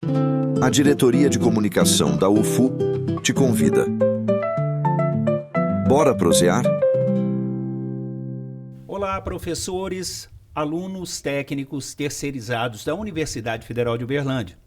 A Diretoria de Comunicação da UFU te convida. Bora prosear? Olá, professores, alunos técnicos terceirizados da Universidade Federal de Uberlândia.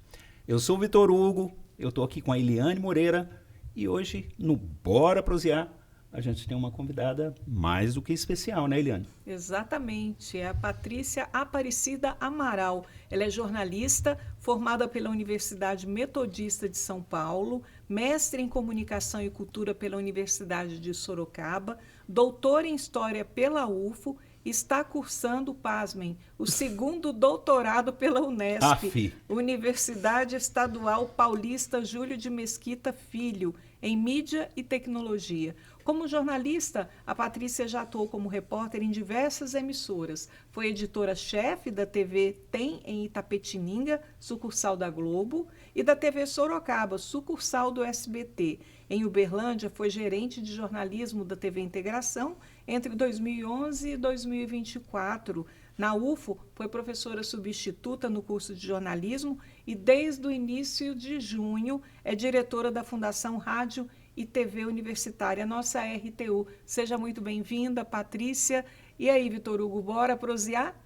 Eu sou o Vitor Hugo, eu estou aqui com a Eliane Moreira e hoje, no Bora Prosear, a gente tem uma convidada mais do que especial, né, Eliane? Exatamente, é a Patrícia Aparecida Amaral. Ela é jornalista, formada pela Universidade Metodista de São Paulo, mestre em Comunicação e Cultura pela Universidade de Sorocaba, doutora em História pela UFO, está cursando, pasmem, o segundo doutorado pela Unesp, Universidade Estadual Paulista Júlio de Mesquita Filho, em Mídia e Tecnologia. Como jornalista, a Patrícia já atuou como repórter em diversas emissoras. Foi editora-chefe da TV Tem em Itapetininga, sucursal da Globo, e da TV Sorocaba, sucursal do SBT. Em Uberlândia, foi gerente de jornalismo da TV Integração entre 2011 e 2024. Na UFO, foi professora substituta no curso de jornalismo e, desde o início de junho, é diretora da Fundação Rádio e TV Universitária, nossa RTU. Seja muito bem-vinda, Patrícia. E aí, Vitor Hugo, bora prosear?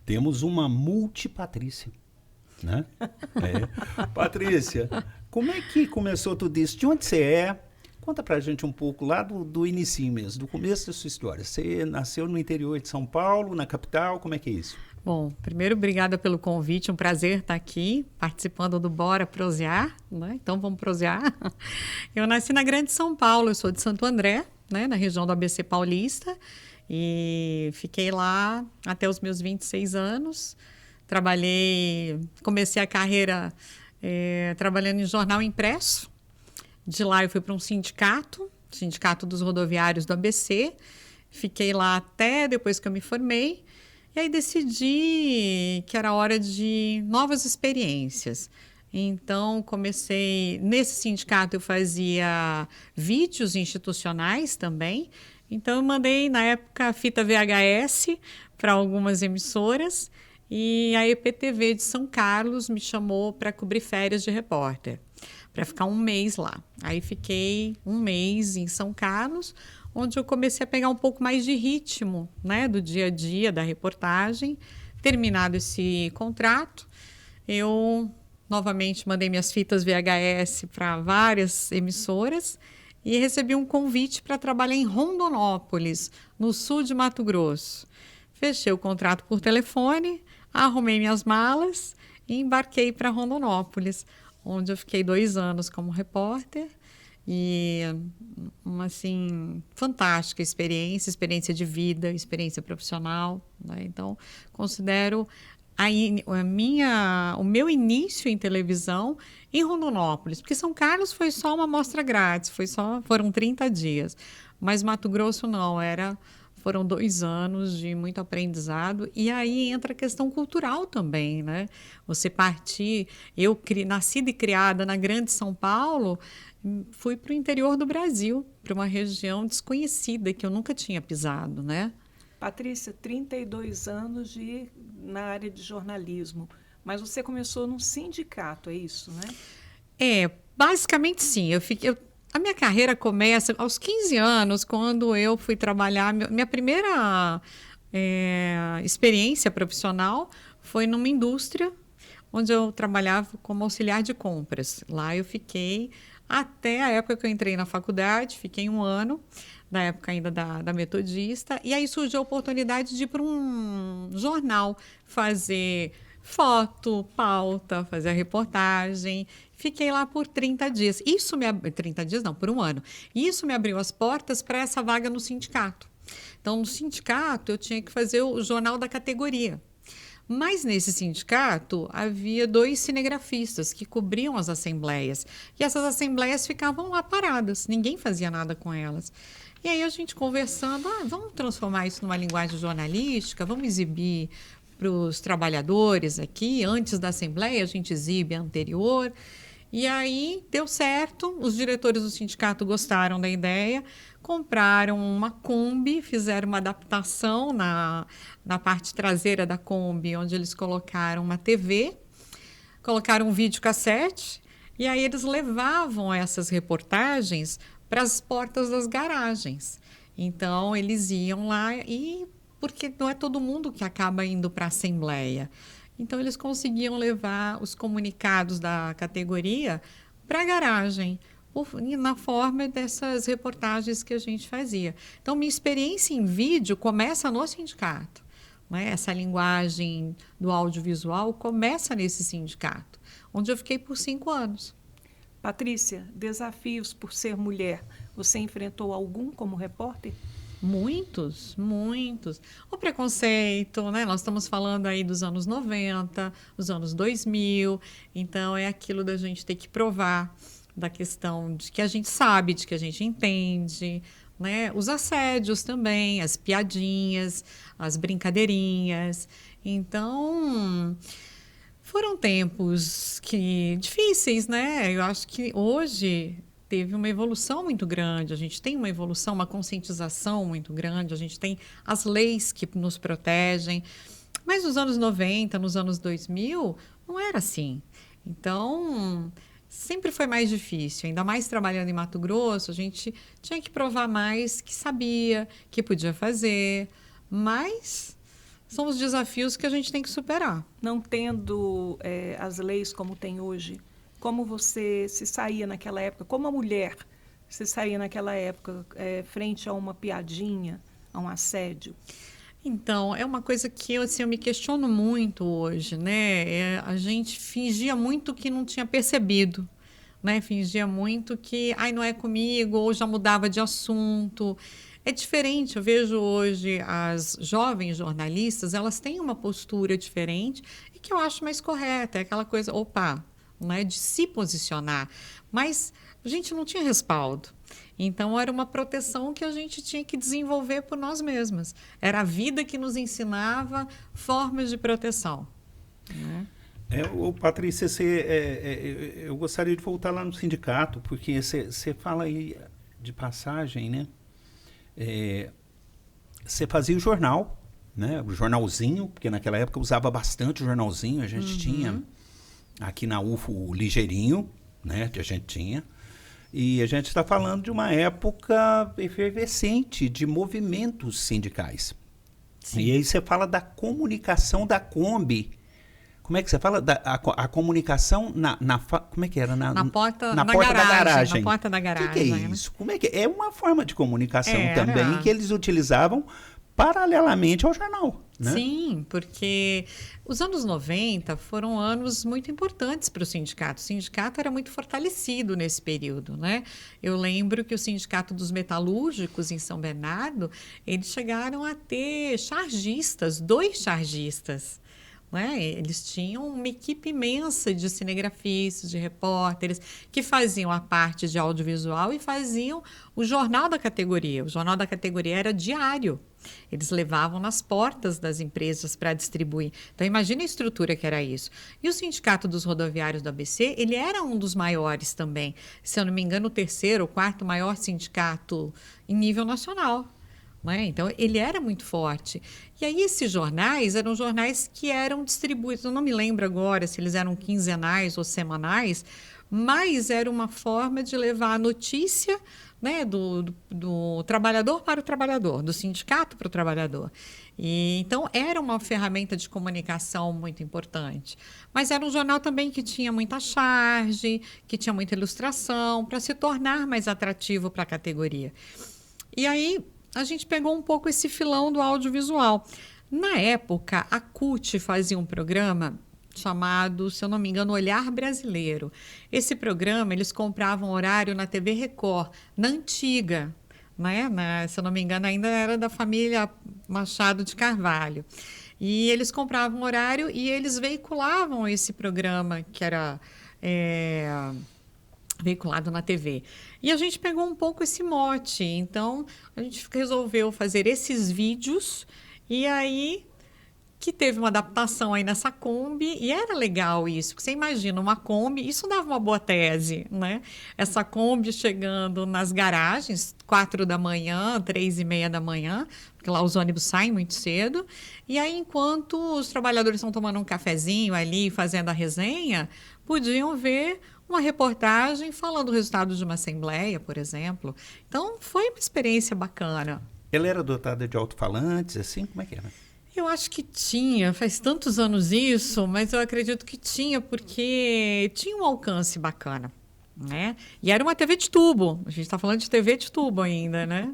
Temos uma multipatrícia, né? Patrícia, como é que começou tudo isso? De onde você é? Conta pra gente um pouco lá do início mesmo, do começo da sua história. Você nasceu no interior de São Paulo, na capital, como é que é isso? Bom, primeiro, obrigada pelo convite, um prazer estar aqui participando do Bora Prosear, né? Então vamos prosear. Eu nasci na Grande São Paulo, eu sou de Santo André, né? Na região do ABC Paulista, e fiquei lá até os meus 26 anos. Comecei a carreira trabalhando em jornal impresso. De lá eu fui para um sindicato dos rodoviários do ABC. Fiquei lá até depois que eu me formei. E aí decidi que era hora de novas experiências. Então, comecei... Nesse sindicato eu fazia vídeos institucionais também. Então, eu mandei, na época, fita VHS para algumas emissoras. E a EPTV de São Carlos me chamou para cobrir férias de repórter, para ficar um mês lá. Aí fiquei um mês em São Carlos, onde eu comecei a pegar um pouco mais de ritmo, né, do dia a dia, da reportagem. Terminado esse contrato, eu novamente mandei minhas fitas VHS para várias emissoras e recebi um convite para trabalhar em Rondonópolis, no sul de Mato Grosso. Fechei o contrato por telefone, arrumei minhas malas e embarquei para Rondonópolis, onde eu fiquei 2 anos como repórter. E uma, assim, fantástica experiência de vida, experiência profissional, né? Então, considero o meu início em televisão em Rondonópolis, porque São Carlos foi só uma amostra grátis, foram 30 dias, mas Mato Grosso não, foram 2 anos de muito aprendizado. E aí entra a questão cultural também, né? Você partir... Eu, nascida e criada na Grande São Paulo, fui para o interior do Brasil, para uma região desconhecida que eu nunca tinha pisado, né? Patrícia, 32 anos na área de jornalismo, mas você começou num sindicato, é isso, né? Basicamente sim. A minha carreira começa aos 15 anos, quando eu fui trabalhar. Minha primeira experiência profissional foi numa indústria, onde eu trabalhava como auxiliar de compras. Lá eu fiquei até a época que eu entrei na faculdade, fiquei 1 ano, na época ainda da Metodista, e aí surgiu a oportunidade de ir para um jornal, fazer foto, pauta, fazer a reportagem. Fiquei lá por 30 dias. 30 dias não, por 1 ano. Isso me abriu as portas para essa vaga no sindicato. Então, no sindicato, eu tinha que fazer o jornal da categoria. Mas nesse sindicato havia 2 cinegrafistas que cobriam as assembleias. E essas assembleias ficavam lá paradas, ninguém fazia nada com elas. E aí a gente conversando, vamos transformar isso numa linguagem jornalística, vamos exibir para os trabalhadores aqui, antes da assembleia a gente exibe a anterior. E aí deu certo, os diretores do sindicato gostaram da ideia, compraram uma Kombi, fizeram uma adaptação na parte traseira da Kombi, onde eles colocaram uma TV, colocaram um videocassete e aí eles levavam essas reportagens para as portas das garagens. Então, eles iam lá porque não é todo mundo que acaba indo para a Assembleia. Então, eles conseguiam levar os comunicados da categoria para a garagem, na forma dessas reportagens que a gente fazia. Então, minha experiência em vídeo começa no sindicato. Né? Essa linguagem do audiovisual começa nesse sindicato, onde eu fiquei por 5 anos. Patrícia, desafios por ser mulher, você enfrentou algum como repórter? Muitos, muitos. O preconceito, né? Nós estamos falando aí dos anos 90, os anos 2000, então é aquilo da gente ter que provar da questão de que a gente sabe, de que a gente entende, né? Os assédios também, as piadinhas, as brincadeirinhas. Então, foram tempos difíceis, né? Eu acho que hoje teve uma evolução muito grande, a gente tem uma evolução, uma conscientização muito grande, a gente tem as leis que nos protegem, mas nos anos 90, nos anos 2000, não era assim. Então, sempre foi mais difícil, ainda mais trabalhando em Mato Grosso, a gente tinha que provar mais que sabia, que podia fazer, mas são os desafios que a gente tem que superar. Não tendo as leis como tem hoje, como você se saía naquela época, como a mulher se saía naquela época, frente a uma piadinha, a um assédio? Então, é uma coisa que eu me questiono muito hoje, né? A gente fingia muito que não tinha percebido, né? Fingia muito que, não é comigo, ou já mudava de assunto. É diferente, eu vejo hoje as jovens jornalistas, elas têm uma postura diferente e que eu acho mais correta, é aquela coisa, né, de se posicionar, mas a gente não tinha respaldo. Então, era uma proteção que a gente tinha que desenvolver por nós mesmas. Era a vida que nos ensinava formas de proteção. Né? Patrícia, eu gostaria de voltar lá no sindicato, porque você fala aí de passagem, né? Você fazia o jornal, né? O jornalzinho, porque naquela época usava bastante o jornalzinho, a gente tinha... Aqui na UFO, o Ligeirinho, né, que a gente tinha. E a gente está falando de uma época efervescente de movimentos sindicais. Sim. E aí você fala da comunicação da Kombi. Como é que você fala? A comunicação como é que era? Na porta da garagem. Na porta da garagem. O que é isso? Como é que é? É uma forma de comunicação também que eles utilizavam paralelamente ao jornal. Né? Sim, porque os anos 90 foram anos muito importantes para o sindicato. O sindicato era muito fortalecido nesse período, né? Eu lembro que o Sindicato dos Metalúrgicos em São Bernardo, eles chegaram a ter chargistas, 2 chargistas. Né? Eles tinham uma equipe imensa de cinegrafistas, de repórteres, que faziam a parte de audiovisual e faziam o jornal da categoria. O jornal da categoria era diário. Eles levavam nas portas das empresas para distribuir. Então, imagina a estrutura que era isso. E o Sindicato dos Rodoviários do ABC, ele era um dos maiores também. Se eu não me engano, o 3º ou 4º maior sindicato em nível nacional. Né? Então, ele era muito forte. E aí, esses jornais eram jornais que eram distribuídos. Eu não me lembro agora se eles eram quinzenais ou semanais, mas era uma forma de levar a notícia, né, do trabalhador para o trabalhador, do sindicato para o trabalhador. E, então, era uma ferramenta de comunicação muito importante. Mas era um jornal também que tinha muita charge, que tinha muita ilustração, para se tornar mais atrativo para a categoria. E aí, a gente pegou um pouco esse filão do audiovisual. Na época, a CUT fazia um programa chamado, se eu não me engano, Olhar Brasileiro. Esse programa, eles compravam horário na TV Record, na antiga, né? Se eu não me engano, ainda era da família Machado de Carvalho. E eles compravam horário e eles veiculavam esse programa que era veiculado na TV. E a gente pegou um pouco esse mote. Então, a gente resolveu fazer esses vídeos e aí que teve uma adaptação aí nessa Kombi, e era legal isso, porque você imagina uma Kombi, isso dava uma boa tese, né? Essa Kombi chegando nas garagens, 4 da manhã, 3:30 da manhã, porque lá os ônibus saem muito cedo, e aí enquanto os trabalhadores estão tomando um cafezinho ali, fazendo a resenha, podiam ver uma reportagem falando o resultado de uma assembleia, por exemplo. Então, foi uma experiência bacana. Ela era dotada de alto-falantes, assim? Como é que era? Eu acho que tinha, faz tantos anos isso, mas eu acredito que tinha, porque tinha um alcance bacana, né? E era uma TV de tubo, a gente está falando de TV de tubo ainda, né?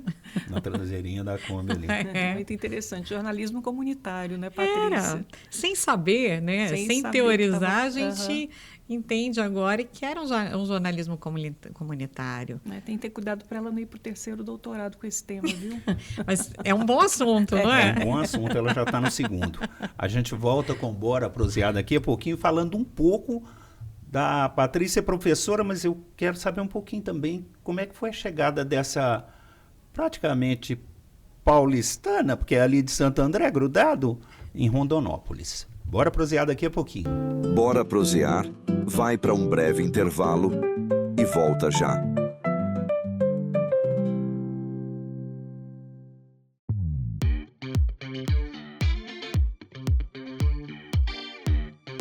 Na traseirinha da Kombi ali. Muito interessante. Jornalismo comunitário, né, Patrícia? Era, sem saber, né? Sem saber teorizar, a que tava... gente entende agora que era um jornalismo comunitário. Tem que ter cuidado para ela não ir para o 3º doutorado com esse tema, viu? Mas é um bom assunto, não é? É um bom assunto, ela já está no 2º. A gente volta com Bora Prosear daqui a pouquinho, falando um pouco da Patrícia, professora, mas eu quero saber um pouquinho também como é que foi a chegada dessa praticamente paulistana, porque é ali de Santo André, grudado, em Rondonópolis. Bora prosear daqui a pouquinho. Bora Prosear vai para um breve intervalo e volta já.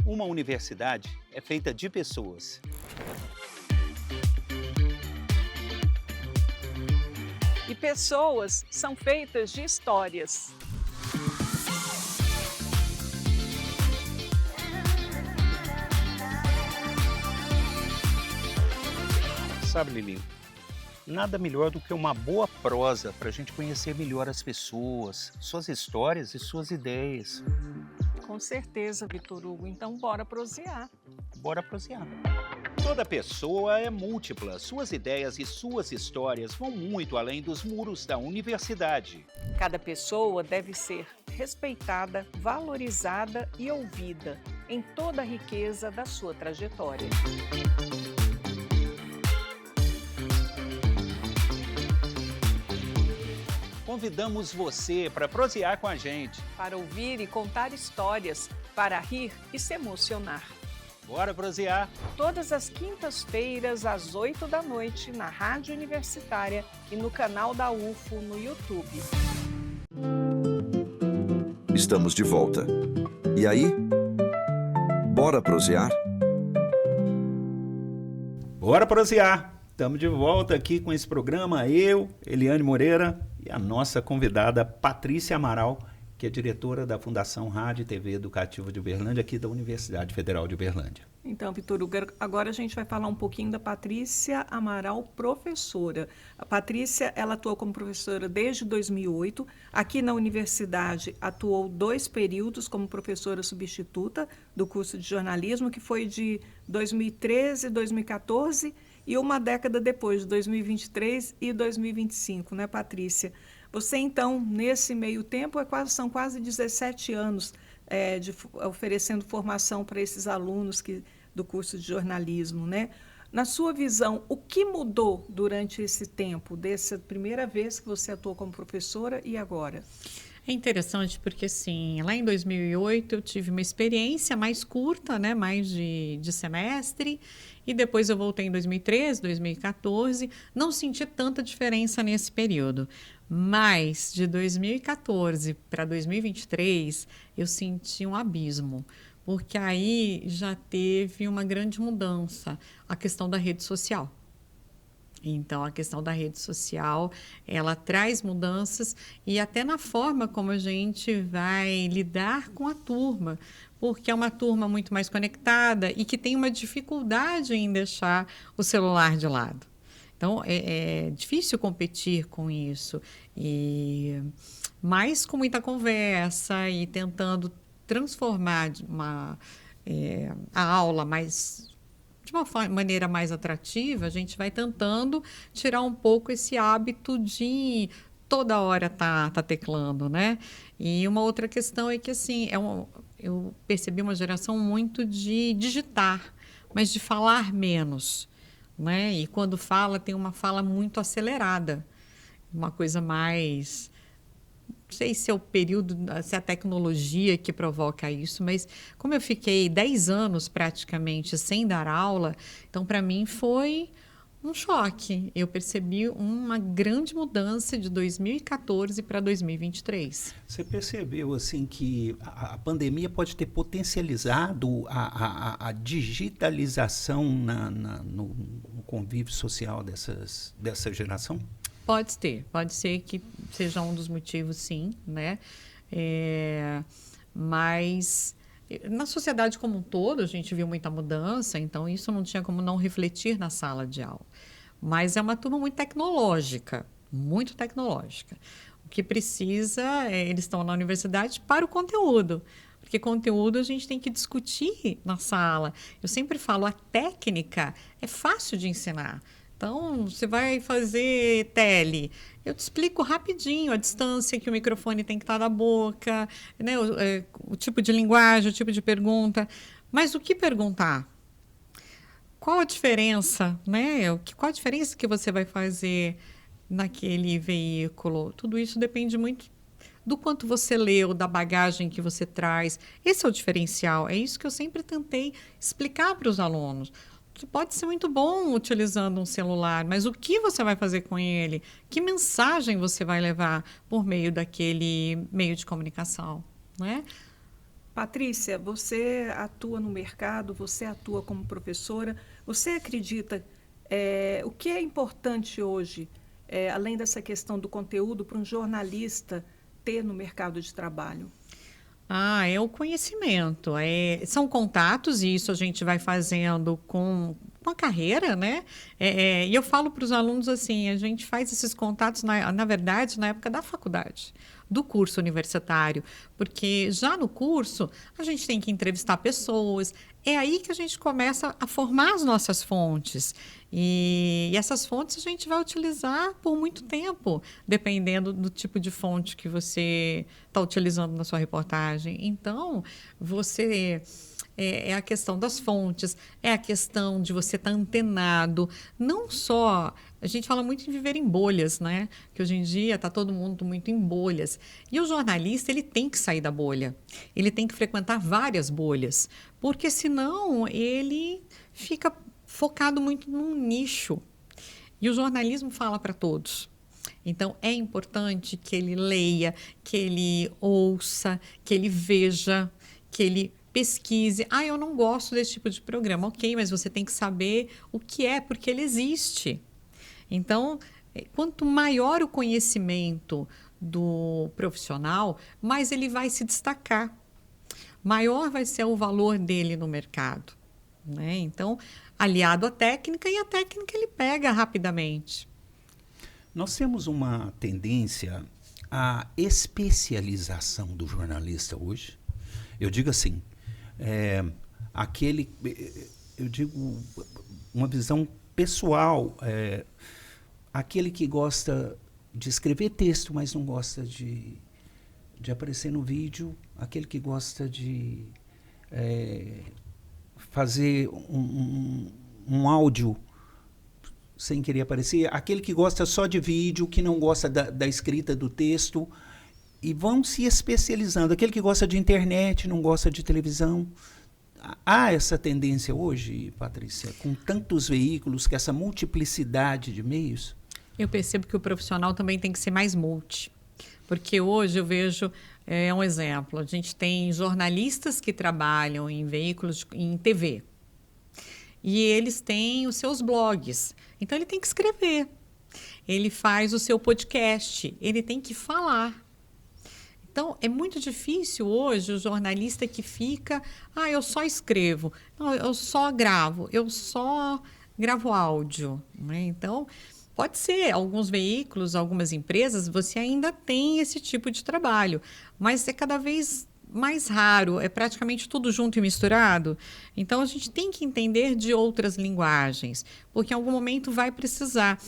Uma universidade é feita de pessoas. E pessoas são feitas de histórias. Sabe, Lili, nada melhor do que uma boa prosa para a gente conhecer melhor as pessoas, suas histórias e suas ideias. Com certeza, Vitor Hugo. Então, bora prosear. Bora prosear. Toda pessoa é múltipla. Suas ideias e suas histórias vão muito além dos muros da universidade. Cada pessoa deve ser respeitada, valorizada e ouvida em toda a riqueza da sua trajetória. Convidamos você para prosear com a gente. Para ouvir e contar histórias, para rir e se emocionar. Bora prosear! Todas as quintas-feiras, às 8 da noite, na Rádio Universitária e no canal da UFO no YouTube. Estamos de volta. E aí? Bora prosear? Bora prosear! Estamos de volta aqui com esse programa, eu, Eliane Moreira e a nossa convidada Patrícia Amaral, que é diretora da Fundação Rádio e TV Educativa de Uberlândia, aqui da Universidade Federal de Uberlândia. Então, Vitor Hugo, agora a gente vai falar um pouquinho da Patrícia Amaral, professora. A Patrícia, ela atuou como professora desde 2008. Aqui na universidade, atuou 2 períodos como professora substituta do curso de jornalismo, que foi de 2013 e 2014, e uma década depois, de 2023 e 2025, né, Patrícia? Você, então, nesse meio tempo, são quase 17 anos oferecendo formação para esses alunos do curso de jornalismo, né? Na sua visão, o que mudou durante esse tempo, dessa primeira vez que você atuou como professora e agora? É interessante porque, assim, lá em 2008 eu tive uma experiência mais curta, né, mais de semestre, e depois eu voltei em 2013, 2014, não senti tanta diferença nesse período. Mas de 2014 para 2023 eu senti um abismo, porque aí já teve uma grande mudança, a questão da rede social. Então, a questão da rede social, ela traz mudanças e até na forma como a gente vai lidar com a turma, porque é uma turma muito mais conectada e que tem uma dificuldade em deixar o celular de lado. Então, é difícil competir com isso, mas com muita conversa e tentando transformar a aula de uma maneira mais atrativa, a gente vai tentando tirar um pouco esse hábito de toda hora tá teclando, né? E uma outra questão é que, assim, eu percebi uma geração muito de digitar, mas de falar menos, né? E quando fala, tem uma fala muito acelerada, uma coisa mais sei se é o período, se é a tecnologia que provoca isso, mas como eu fiquei 10 anos praticamente sem dar aula, então para mim foi um choque. Eu percebi uma grande mudança de 2014 para 2023. Você percebeu assim que a pandemia pode ter potencializado a digitalização no convívio social dessa geração? Pode ser que seja um dos motivos, sim, né? Mas na sociedade como um todo a gente viu muita mudança, então isso não tinha como não refletir na sala de aula. Mas é uma turma muito tecnológica. O que precisa, eles estão na universidade para o conteúdo. Porque conteúdo a gente tem que discutir na sala. Eu sempre falo, a técnica é fácil de ensinar. Então, você vai fazer tele. Eu te explico rapidinho a distância que o microfone tem que estar da boca, né? O tipo de linguagem, o tipo de pergunta. Mas o que perguntar? Qual a diferença, né? Qual a diferença que você vai fazer naquele veículo? Tudo isso depende muito do quanto você leu, da bagagem que você traz. Esse é o diferencial. É isso que eu sempre tentei explicar para os alunos. Você pode ser muito bom utilizando um celular, mas o que você vai fazer com ele? Que mensagem você vai levar por meio daquele meio de comunicação, né? Patrícia, você atua no mercado, você atua como professora. Você acredita o que é importante hoje, além dessa questão do conteúdo, para um jornalista ter no mercado de trabalho? É o conhecimento, são contatos, e isso a gente vai fazendo com a carreira, né? E eu falo para os alunos assim, a gente faz esses contatos, na verdade, na época da faculdade, do curso universitário, porque já no curso a gente tem que entrevistar pessoas, é aí que a gente começa a formar as nossas fontes. E essas fontes a gente vai utilizar por muito tempo, dependendo do tipo de fonte que você está utilizando na sua reportagem. Então, é a questão das fontes, é a questão de você estar antenado. Não só... A gente fala muito em viver em bolhas, né? Que hoje em dia está todo mundo muito em bolhas. E o jornalista, ele tem que sair da bolha. Ele tem que frequentar várias bolhas, porque senão ele fica focado muito num nicho. E o jornalismo fala para todos. Então, é importante que ele leia, que ele ouça, que ele veja, que ele pesquise. Eu não gosto desse tipo de programa. Ok, mas você tem que saber o que é, porque ele existe. Então, quanto maior o conhecimento do profissional, mais ele vai se destacar. Maior vai ser o valor dele no mercado, né? Então, aliado à técnica, e a técnica ele pega rapidamente. Nós temos uma tendência à especialização do jornalista hoje. Eu digo assim, eu digo uma visão pessoal, aquele que gosta de escrever texto, mas não gosta de aparecer no vídeo, aquele que gosta de fazer um áudio sem querer aparecer, aquele que gosta só de vídeo, que não gosta da escrita do texto, e vão se especializando. Aquele que gosta de internet, não gosta de televisão. Há essa tendência hoje, Patrícia, com tantos veículos, com essa multiplicidade de meios? Eu percebo que o profissional também tem que ser mais multi. Porque hoje eu vejo, um exemplo, a gente tem jornalistas que trabalham em veículos, em TV. E eles têm os seus blogs. Então, ele tem que escrever. Ele faz o seu podcast. Ele tem que falar. Então, é muito difícil hoje o jornalista que fica... eu só escrevo. Não, eu só gravo áudio. Né? Então, pode ser, alguns veículos, algumas empresas, você ainda tem esse tipo de trabalho. Mas é cada vez mais raro, é praticamente tudo junto e misturado. Então, a gente tem que entender de outras linguagens, porque em algum momento vai precisar.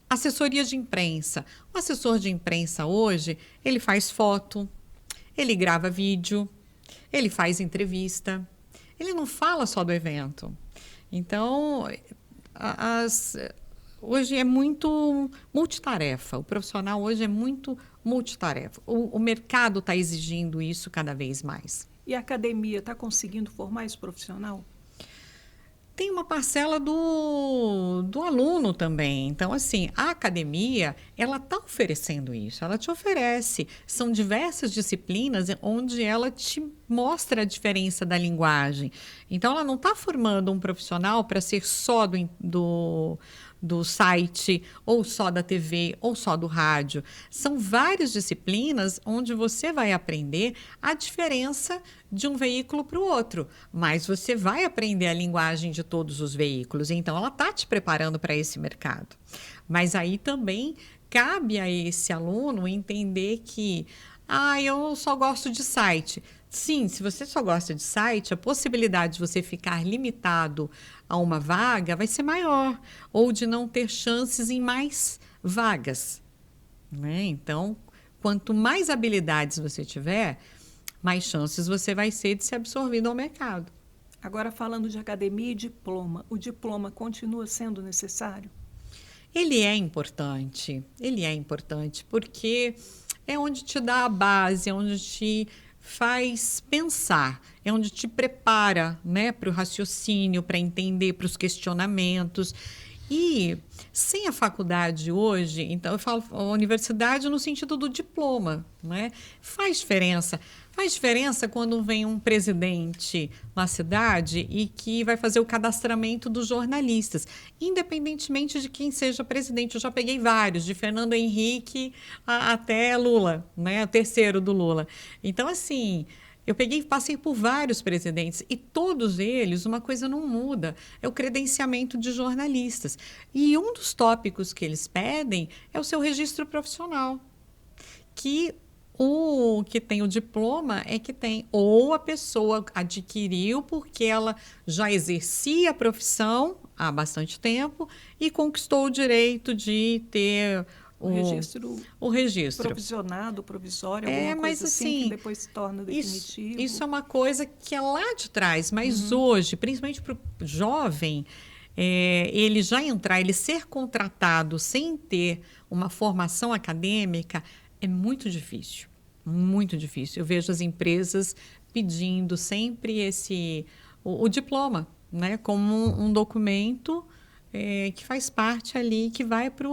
Assessoria de imprensa. O assessor de imprensa hoje, ele faz foto, ele grava vídeo, ele faz entrevista, ele não fala só do evento. Então, hoje é muito multitarefa. O profissional hoje é muito multitarefa. O mercado está exigindo isso cada vez mais. E a academia está conseguindo formar esse profissional? Tem uma parcela do aluno também. Então, assim, a academia, ela está oferecendo isso, ela te oferece. São diversas disciplinas onde ela te mostra a diferença da linguagem. Então, ela não está formando um profissional para ser só do site, ou só da TV, ou só do rádio. São várias disciplinas onde você vai aprender a diferença de um veículo para o outro, mas você vai aprender a linguagem de todos os veículos. Então, ela está te preparando para esse mercado. Mas aí também cabe a esse aluno entender que eu só gosto de site. Sim, se você só gosta de site, a possibilidade de você ficar limitado a uma vaga vai ser maior, ou de não ter chances em mais vagas, né? Então, quanto mais habilidades você tiver, mais chances você vai ter de ser absorvido ao mercado. Agora, falando de academia e diploma, o diploma continua sendo necessário? Ele é importante porque é onde te dá a base, é onde te faz pensar, é onde te prepara, né, para o raciocínio, para entender, para os questionamentos. E sem a faculdade hoje, então eu falo a universidade no sentido do diploma, né? Faz diferença. Faz diferença quando vem um presidente na cidade e que vai fazer o cadastramento dos jornalistas, independentemente de quem seja presidente. Eu já peguei vários, de Fernando Henrique até Lula, né? O terceiro do Lula. Então, assim, passei por vários presidentes e todos eles, uma coisa não muda, é o credenciamento de jornalistas. E um dos tópicos que eles pedem é o seu registro profissional, que o que tem o diploma é que tem, ou a pessoa adquiriu porque ela já exercia a profissão há bastante tempo e conquistou o direito de ter o registro. Provisionado, provisório, alguma coisa assim, que depois se torna definitivo. Isso é uma coisa que é lá de trás, mas hoje, principalmente para o jovem, ele já entrar, ele ser contratado sem ter uma formação acadêmica é muito difícil, muito difícil. Eu vejo as empresas pedindo sempre o diploma, né, como um documento que faz parte ali, que vai para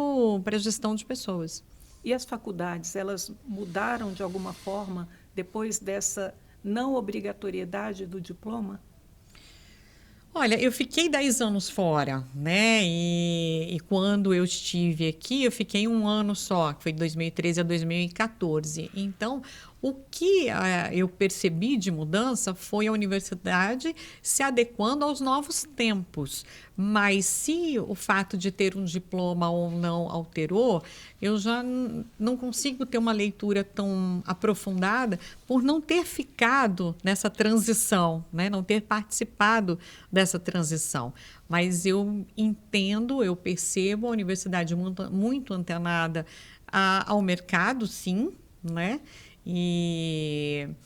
a gestão de pessoas. E as faculdades, elas mudaram de alguma forma depois dessa não obrigatoriedade do diploma? Olha, eu fiquei 10 anos fora, né? E quando eu estive aqui, eu fiquei um ano só, que foi de 2013 a 2014. Então, o que eu percebi de mudança foi a universidade se adequando aos novos tempos. Mas se o fato de ter um diploma ou não alterou, eu já não consigo ter uma leitura tão aprofundada por não ter ficado nessa transição, né? Não ter participado dessa transição. Mas eu entendo, eu percebo a universidade muito antenada ao mercado, sim, né? E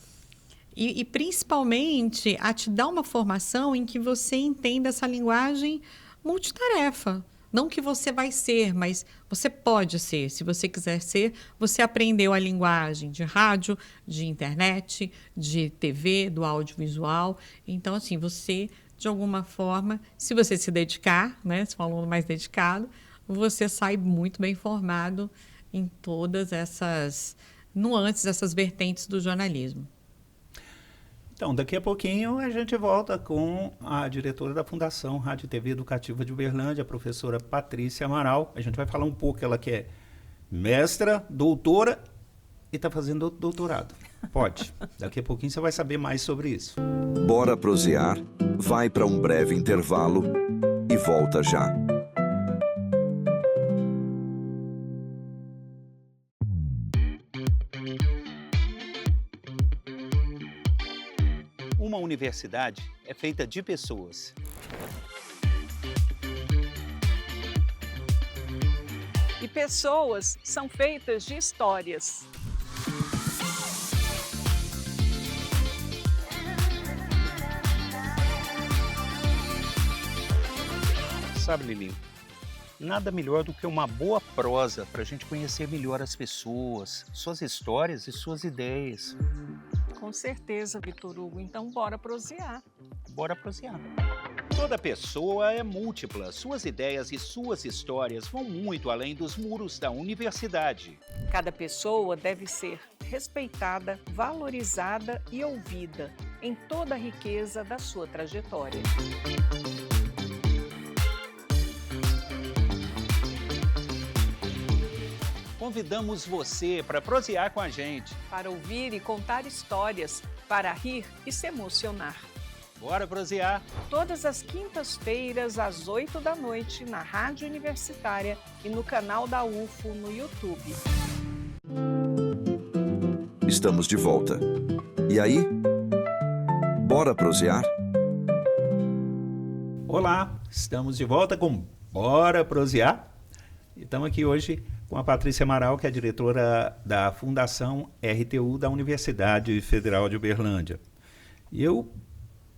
principalmente a te dar uma formação em que você entenda essa linguagem multitarefa. Não que você vai ser, mas você pode ser. Se você quiser ser, você aprendeu a linguagem de rádio, de internet, de TV, do audiovisual. Então, assim, você, de alguma forma, se você se dedicar, né, se for um aluno mais dedicado, você sai muito bem formado em todas essas nuances, essas vertentes do jornalismo. Então, daqui a pouquinho a gente volta com a diretora da Fundação Rádio e TV Educativa de Uberlândia, a professora Patrícia Amaral. A gente vai falar um pouco, ela que é mestra, doutora e está fazendo doutorado. Pode. Daqui a pouquinho você vai saber mais sobre isso. Bora prosear, vai para um breve intervalo e volta já. Uma universidade é feita de pessoas. E pessoas são feitas de histórias. Sabe, Lilinho, Nada melhor do que uma boa prosa para a gente conhecer melhor as pessoas, suas histórias e suas ideias. Com certeza, Vitor Hugo. Então, bora prosear. Bora prosear. Toda pessoa é múltipla. Suas ideias e suas histórias vão muito além dos muros da universidade. Cada pessoa deve ser respeitada, valorizada e ouvida em toda a riqueza da sua trajetória. Convidamos você para prosear com a gente. Para ouvir e contar histórias, para rir e se emocionar. Bora prosear! Todas as quintas-feiras, às 8 da noite, na Rádio Universitária e no canal da UFO no YouTube. Estamos de volta. E aí? Bora prosear? Olá, estamos de volta com Bora Prosear. Estamos aqui hoje com a Patrícia Amaral, que é diretora da Fundação RTU da Universidade Federal de Uberlândia. E eu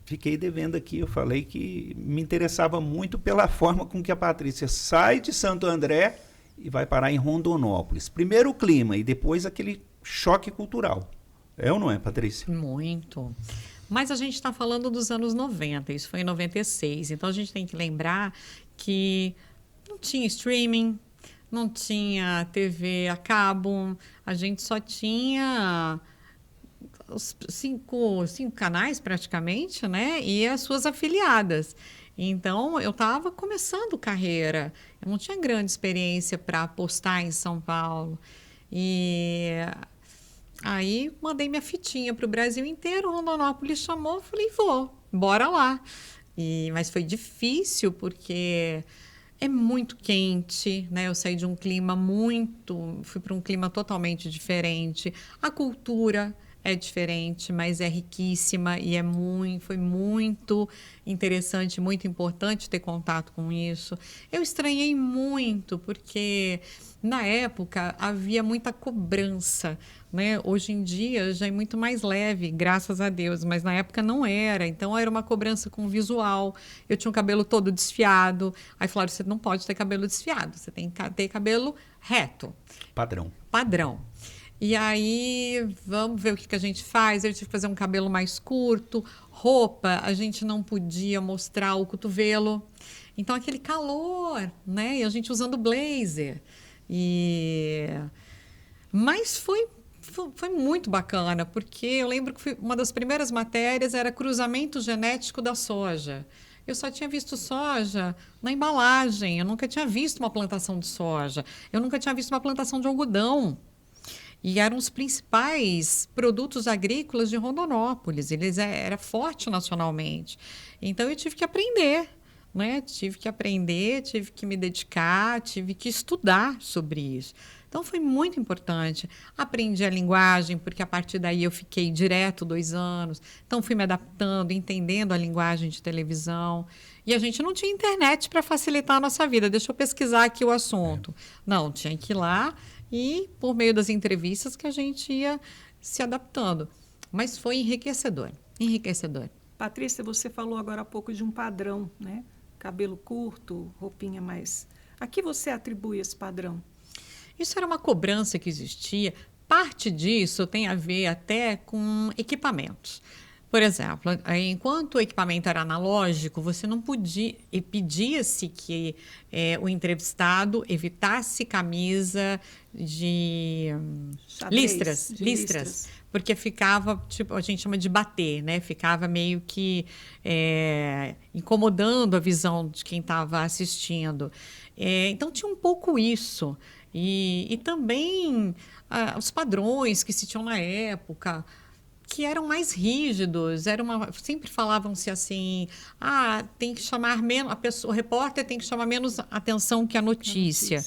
fiquei devendo aqui, eu falei que me interessava muito pela forma com que a Patrícia sai de Santo André e vai parar em Rondonópolis. Primeiro o clima e depois aquele choque cultural. É ou não é, Patrícia? Muito. Mas a gente está falando dos anos 90, isso foi em 96. Então a gente tem que lembrar que não tinha streaming, não tinha TV a cabo, a gente só tinha os cinco canais praticamente, né? E as suas afiliadas. Então, eu estava começando carreira, eu não tinha grande experiência para apostar em São Paulo. E aí, mandei minha fitinha para o Brasil inteiro, Rondonópolis chamou, falei, vou, bora lá. Mas foi difícil, porque é muito quente, né? Eu saí de um clima fui para um clima totalmente diferente. A cultura é diferente, mas é riquíssima e foi muito interessante, muito importante ter contato com isso. Eu estranhei muito, porque na época havia muita cobrança, né? Hoje em dia já é muito mais leve, graças a Deus, mas na época não era. Então era uma cobrança com visual. Eu tinha o cabelo todo desfiado. Aí falaram, você não pode ter cabelo desfiado, você tem que ter cabelo reto. Padrão. E aí, vamos ver o que a gente faz. Eu tive que fazer um cabelo mais curto. Roupa, a gente não podia mostrar o cotovelo. Então, aquele calor, né? E a gente usando blazer. Mas foi muito bacana, porque eu lembro que uma das primeiras matérias era cruzamento genético da soja. Eu só tinha visto soja na embalagem. Eu nunca tinha visto uma plantação de soja. Eu nunca tinha visto uma plantação de algodão. E eram os principais produtos agrícolas de Rondonópolis. Era forte nacionalmente. Então, eu tive que aprender, né? Tive que me dedicar, tive que estudar sobre isso. Então, foi muito importante. Aprendi a linguagem, porque a partir daí eu fiquei direto 2 anos. Então, fui me adaptando, entendendo a linguagem de televisão. E a gente não tinha internet para facilitar a nossa vida. Deixa eu pesquisar aqui o assunto. Não, tinha que ir lá e, por meio das entrevistas, que a gente ia se adaptando. Mas foi enriquecedor. Patrícia, você falou agora há pouco de um padrão, né? Cabelo curto, roupinha mais... A que você atribui esse padrão? Isso era uma cobrança que existia. Parte disso tem a ver até com equipamentos. Por exemplo, enquanto o equipamento era analógico, você não podia, e pedia-se que o entrevistado evitasse camisa de listras, porque ficava, tipo, a gente chama de bater, né? Ficava meio que incomodando a visão de quem estava assistindo. Então, tinha um pouco isso. E também os padrões que se tinham na época, que eram mais rígidos, sempre falavam-se assim, tem que chamar menos, o repórter tem que chamar menos atenção que a notícia.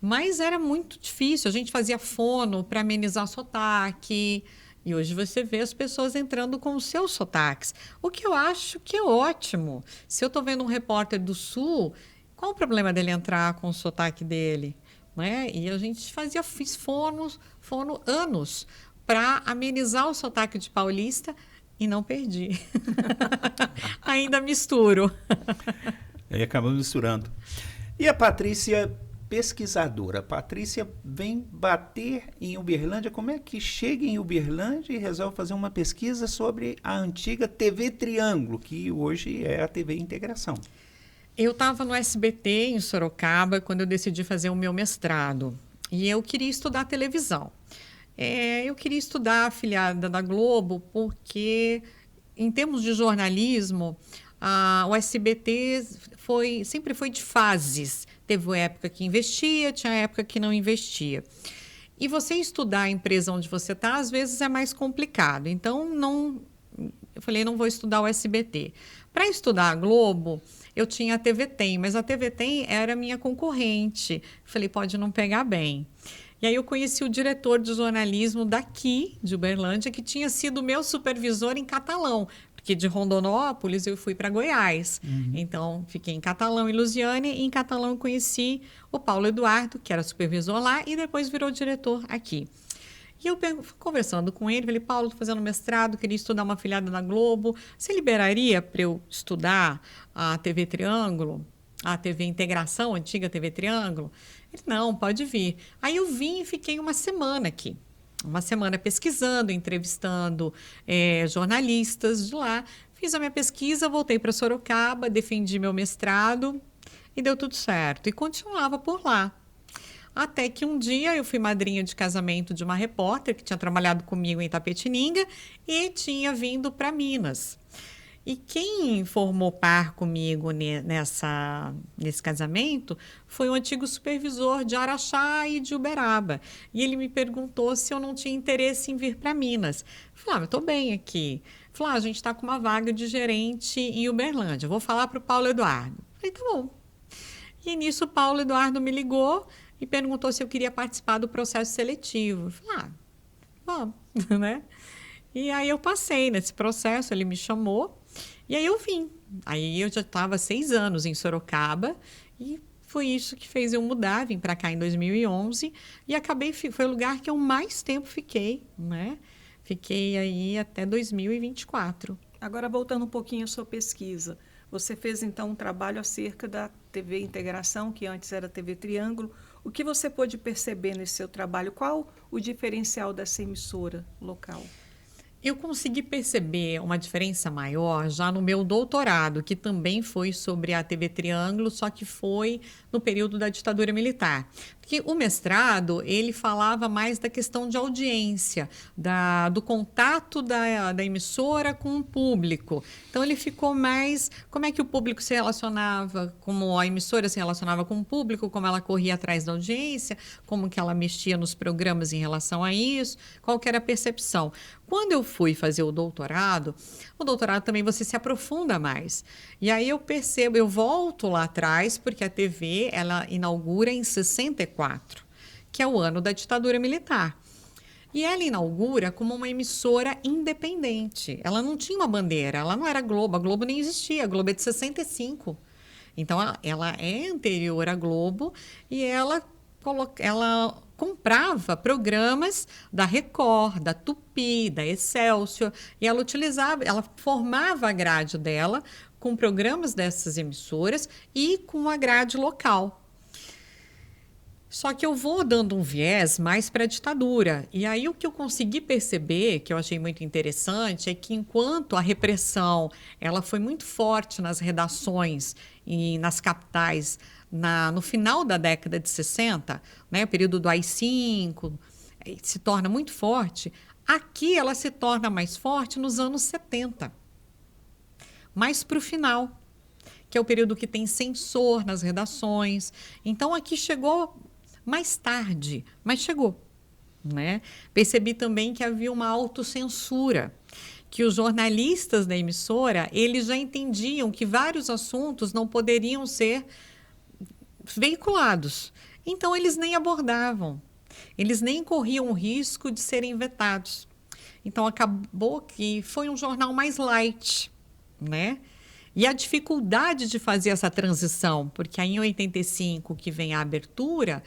Mas era muito difícil, a gente fazia fono para amenizar sotaque, e hoje você vê as pessoas entrando com os seus sotaques, o que eu acho que é ótimo. Se eu estou vendo um repórter do Sul, qual o problema dele entrar com o sotaque dele? Né? E a gente fiz fono anos, para amenizar o sotaque de paulista, e não perdi. Ainda misturo. Aí acabamos misturando. E a Patrícia, pesquisadora, a Patrícia vem bater em Uberlândia. Como é que chega em Uberlândia e resolve fazer uma pesquisa sobre a antiga TV Triângulo, que hoje é a TV Integração? Eu estava no SBT, em Sorocaba, quando eu decidi fazer o meu mestrado. E eu queria estudar televisão. Eu queria estudar afiliada da Globo, porque, em termos de jornalismo, o SBT sempre foi de fases. Teve época que investia, tinha época que não investia. E você estudar a empresa onde você está, às vezes é mais complicado. Então, eu falei, não vou estudar o SBT. Para estudar a Globo, eu tinha a TV Tem, mas a TV Tem era minha concorrente. Falei, pode não pegar bem. E aí eu conheci o diretor de jornalismo daqui, de Uberlândia, que tinha sido meu supervisor em Catalão, porque de Rondonópolis eu fui para Goiás. Então, fiquei em Catalão e Lusiânia, e em Catalão eu conheci o Paulo Eduardo, que era supervisor lá, e depois virou diretor aqui. E eu conversando com ele, falei, Paulo, estou fazendo mestrado, queria estudar uma afiliada da Globo, você liberaria para eu estudar a TV Triângulo, a TV Integração, a antiga TV Triângulo? Ele, não, pode vir. Aí eu vim e fiquei uma semana aqui. Uma semana pesquisando, entrevistando jornalistas de lá. Fiz a minha pesquisa, voltei para Sorocaba, defendi meu mestrado e deu tudo certo. E continuava por lá. Até que um dia eu fui madrinha de casamento de uma repórter que tinha trabalhado comigo em Itapetininga e tinha vindo para Minas. E quem formou par comigo nesse casamento foi o antigo supervisor de Araxá e de Uberaba. E ele me perguntou se eu não tinha interesse em vir para Minas. Eu falei, eu estou bem aqui. Ele falou, a gente está com uma vaga de gerente em Uberlândia. Eu vou falar para o Paulo Eduardo. Eu falei, tá bom. E nisso o Paulo Eduardo me ligou e perguntou se eu queria participar do processo seletivo. Eu falei, vamos, né? E aí eu passei nesse processo, ele me chamou. E aí eu vim. Aí eu já estava 6 anos em Sorocaba e foi isso que fez eu mudar. Vim para cá em 2011 e foi o lugar que eu mais tempo fiquei, né? Fiquei aí até 2024. Agora, voltando um pouquinho à sua pesquisa, você fez então um trabalho acerca da TV Integração, que antes era TV Triângulo. O que você pôde perceber nesse seu trabalho? Qual o diferencial dessa emissora local? Eu consegui perceber uma diferença maior já no meu doutorado, que também foi sobre a TV Triângulo, só que foi no período da ditadura militar. Porque o mestrado, ele falava mais da questão de audiência, do contato da emissora com o público. Então, ele ficou mais como é que o público se relacionava, como a emissora se relacionava com o público, como ela corria atrás da audiência, como que ela mexia nos programas em relação a isso, qual que era a percepção. Quando eu fui fazer o doutorado também você se aprofunda mais. E aí eu percebo, eu volto lá atrás, porque a TV, ela inaugura em 64, que é o ano da ditadura militar. E ela inaugura como uma emissora independente. Ela não tinha uma bandeira, ela não era Globo, a Globo nem existia, a Globo é de 65. Então, ela é anterior à Globo e ela comprava programas da Record, da Tupi, da Excelsior, e ela formava a grade dela com programas dessas emissoras e com a grade local. Só que eu vou dando um viés mais para a ditadura. E aí o que eu consegui perceber, que eu achei muito interessante, é que enquanto a repressão ela foi muito forte nas redações e nas capitais no final da década de 60, né, o período do AI-5, se torna muito forte, aqui ela se torna mais forte nos anos 70, mais para o final, que é o período que tem censor nas redações. Então, aqui chegou mais tarde, mas chegou, né? Percebi também que havia uma autocensura, que os jornalistas da emissora, eles já entendiam que vários assuntos não poderiam ser veiculados. Então, eles nem abordavam, eles nem corriam o risco de serem vetados. Então, acabou que foi um jornal mais light, né? E a dificuldade de fazer essa transição, porque aí em 85 que vem a abertura,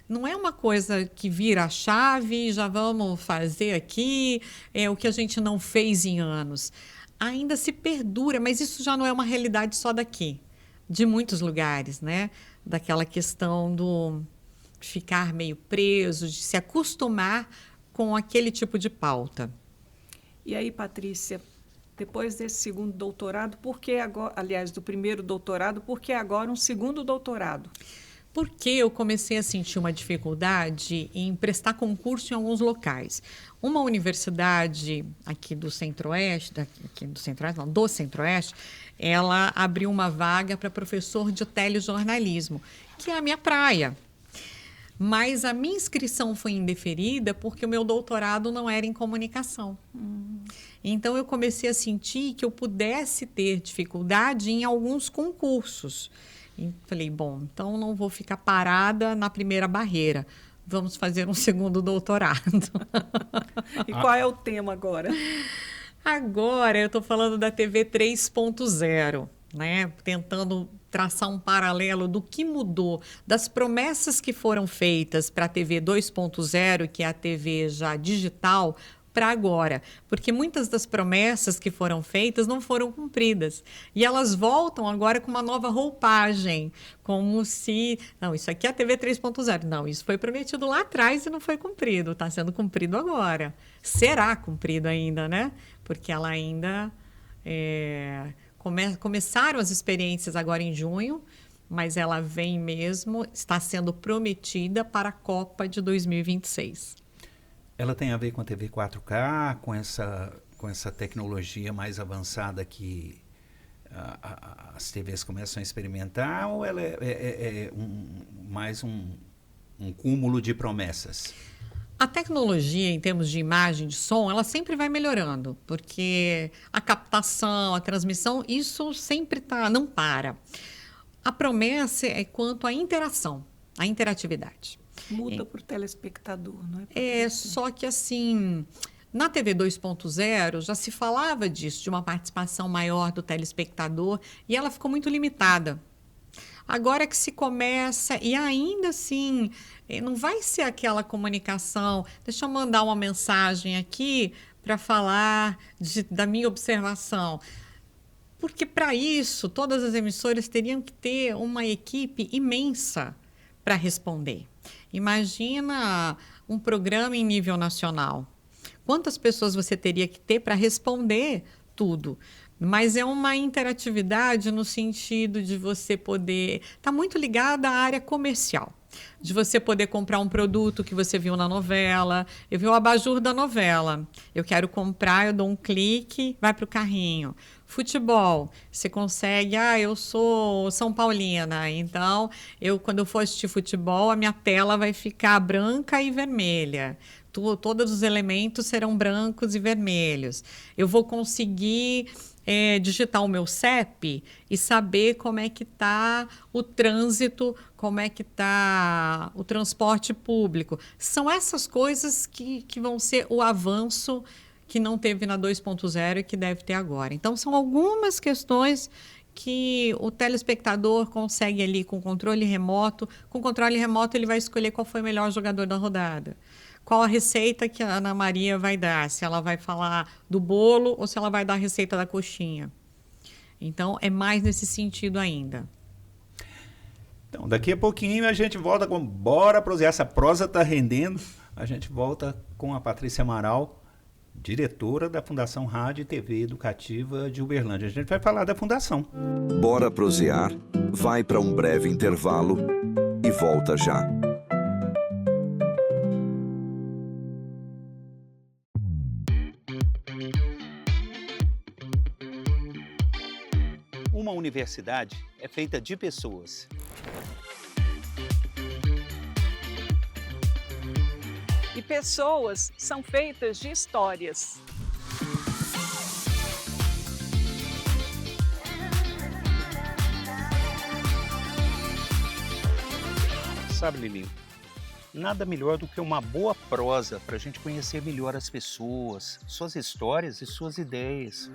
não é uma coisa que vira a chave, já vamos fazer aqui, o que a gente não fez em anos. Ainda se perdura, mas isso já não é uma realidade só daqui. de muitos lugares, né? Daquela questão do ficar meio preso, de se acostumar com aquele tipo de pauta. E aí, Patrícia, depois desse segundo doutorado, por que agora, aliás, do primeiro doutorado, por que agora um segundo doutorado? Porque eu comecei a sentir uma dificuldade em prestar concurso em alguns locais. Uma universidade aqui do Centro-Oeste, do Centro-Oeste, ela abriu uma vaga para professor de telejornalismo, que é a minha praia. Mas a minha inscrição foi indeferida porque o meu doutorado não era em comunicação. Então, eu comecei a sentir que eu pudesse ter dificuldade em alguns concursos. E falei, bom, então não vou ficar parada na primeira barreira. Vamos fazer um segundo doutorado. E qual é o tema agora? Agora eu estou falando da TV 3.0, né? Tentando traçar um paralelo do que mudou, das promessas que foram feitas para a TV 2.0, que é a TV já digital, para agora, porque muitas das promessas que foram feitas não foram cumpridas. E elas voltam agora com uma nova roupagem, como se... Não, isso aqui é a TV 3.0. Não, isso foi prometido lá atrás e não foi cumprido. Está sendo cumprido agora. Será cumprido ainda, né? Porque ela ainda... Começaram as experiências agora em junho, mas ela vem mesmo, está sendo prometida para a Copa de 2026. Ela tem a ver com a TV 4K, com essa tecnologia mais avançada que as TVs começam a experimentar, ou ela é mais um cúmulo de promessas? A tecnologia, em termos de imagem, de som, ela sempre vai melhorando, porque a captação, a transmissão, isso sempre não para. A promessa é quanto à interação, à interatividade. Muda para o telespectador, não é? Só que assim, na TV 2.0 já se falava disso, de uma participação maior do telespectador, e ela ficou muito limitada. Agora que se começa, e ainda assim, não vai ser aquela comunicação, deixa eu mandar uma mensagem aqui para falar da minha observação. Porque para isso, todas as emissoras teriam que ter uma equipe imensa para responder. Imagina um programa em nível nacional. Quantas pessoas você teria que ter para responder tudo? Mas é uma interatividade no sentido de você poder... Está muito ligada à área comercial. De você poder comprar um produto que você viu na novela. Eu vi o abajur da novela. Eu quero comprar, eu dou um clique, vai para o carrinho. Futebol, você consegue... eu sou São Paulina, então quando eu for assistir futebol, a minha tela vai ficar branca e vermelha. Todos os elementos serão brancos e vermelhos. Eu vou conseguir... digitar o meu CEP e saber como é que está o trânsito, como é que está o transporte público. São essas coisas que vão ser o avanço que não teve na 2.0 e que deve ter agora. Então, são algumas questões que o telespectador consegue ali com controle remoto. Com controle remoto, ele vai escolher qual foi o melhor jogador da rodada. Qual a receita que a Ana Maria vai dar, se ela vai falar do bolo ou se ela vai dar a receita da coxinha. Então, é mais nesse sentido ainda. Então, daqui a pouquinho a gente volta com Bora Prosear. Essa prosa está rendendo. A gente volta com a Patrícia Amaral, diretora da Fundação Rádio e TV Educativa de Uberlândia. A gente vai falar da Fundação. Bora Prosear vai para um breve intervalo e volta já. Uma universidade é feita de pessoas. E pessoas são feitas de histórias. Sabe, Lili, nada melhor do que uma boa prosa para a gente conhecer melhor as pessoas, suas histórias e suas ideias.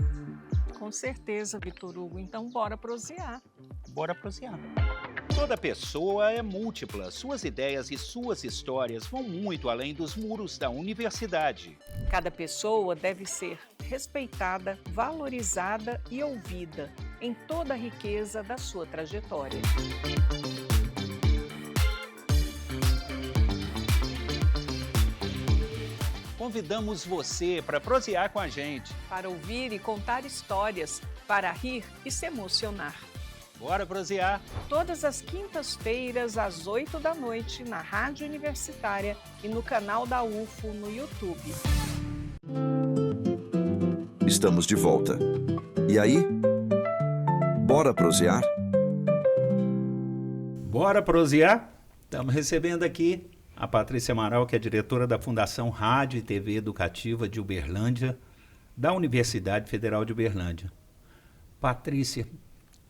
Com certeza, Vitor Hugo. Então, bora prosear. Bora prosear. Toda pessoa é múltipla. Suas ideias e suas histórias vão muito além dos muros da universidade. Cada pessoa deve ser respeitada, valorizada e ouvida, em toda a riqueza da sua trajetória. Convidamos você para prosear com a gente. Para ouvir e contar histórias, para rir e se emocionar. Bora prosear! Todas as quintas-feiras, às 8 da noite, na Rádio Universitária e no canal da UFO no YouTube. Estamos de volta. E aí? Bora prosear? Bora prosear? Estamos recebendo aqui a Patrícia Amaral, que é diretora da Fundação Rádio e TV Educativa de Uberlândia, da Universidade Federal de Uberlândia. Patrícia,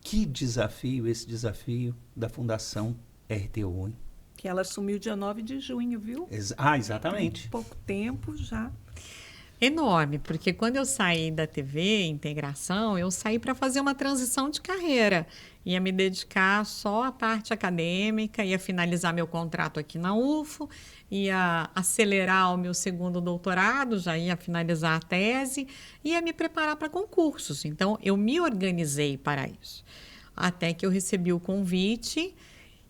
que desafio esse desafio da Fundação RTU, hein? Que ela assumiu dia 9 de junho, viu? Exatamente. Tem pouco tempo já. Enorme, porque quando eu saí da TV, integração, eu saí para fazer uma transição de carreira. Ia me dedicar só à parte acadêmica, ia finalizar meu contrato aqui na UFO, ia acelerar o meu segundo doutorado, já ia finalizar a tese, ia me preparar para concursos. Então, eu me organizei para isso. Até que eu recebi o convite,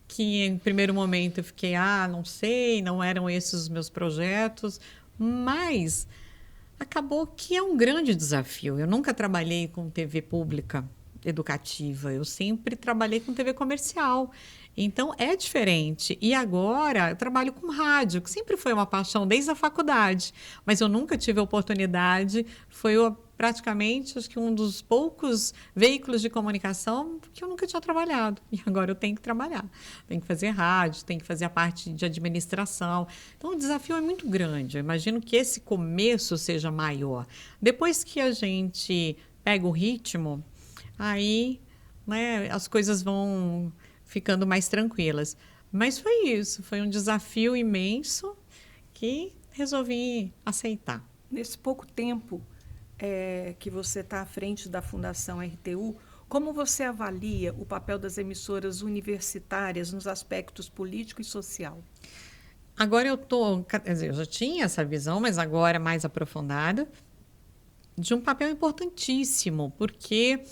que em primeiro momento eu fiquei, não sei, não eram esses os meus projetos, mas acabou que é um grande desafio. Eu nunca trabalhei com TV pública educativa, eu sempre trabalhei com TV comercial. Então, é diferente. E agora, eu trabalho com rádio, que sempre foi uma paixão desde a faculdade, mas eu nunca tive a oportunidade, praticamente, acho que um dos poucos veículos de comunicação que eu nunca tinha trabalhado. E agora eu tenho que trabalhar. Tenho que fazer rádio, tenho que fazer a parte de administração. Então, o desafio é muito grande. Eu imagino que esse começo seja maior. Depois que a gente pega o ritmo, aí, né, as coisas vão ficando mais tranquilas. Mas foi isso, foi um desafio imenso que resolvi aceitar. Nesse pouco tempo que você está à frente da Fundação RTU, como você avalia o papel das emissoras universitárias nos aspectos político e social? Agora eu já tinha essa visão, mas agora mais aprofundada, de um papel importantíssimo, porque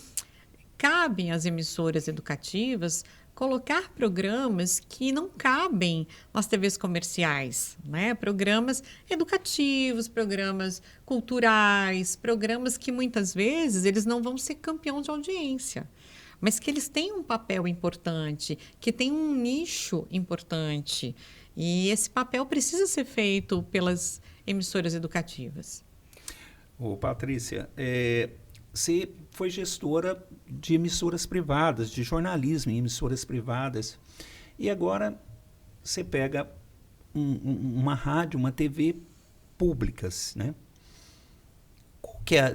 cabem às emissoras educativas colocar programas que não cabem nas TVs comerciais, né? Programas educativos, programas culturais, programas que muitas vezes eles não vão ser campeão de audiência, mas que eles têm um papel importante, que têm um nicho importante. E esse papel precisa ser feito pelas emissoras educativas. Patrícia, você foi gestora de emissoras privadas, de jornalismo em emissoras privadas, e agora você pega uma rádio, uma TV públicas, né?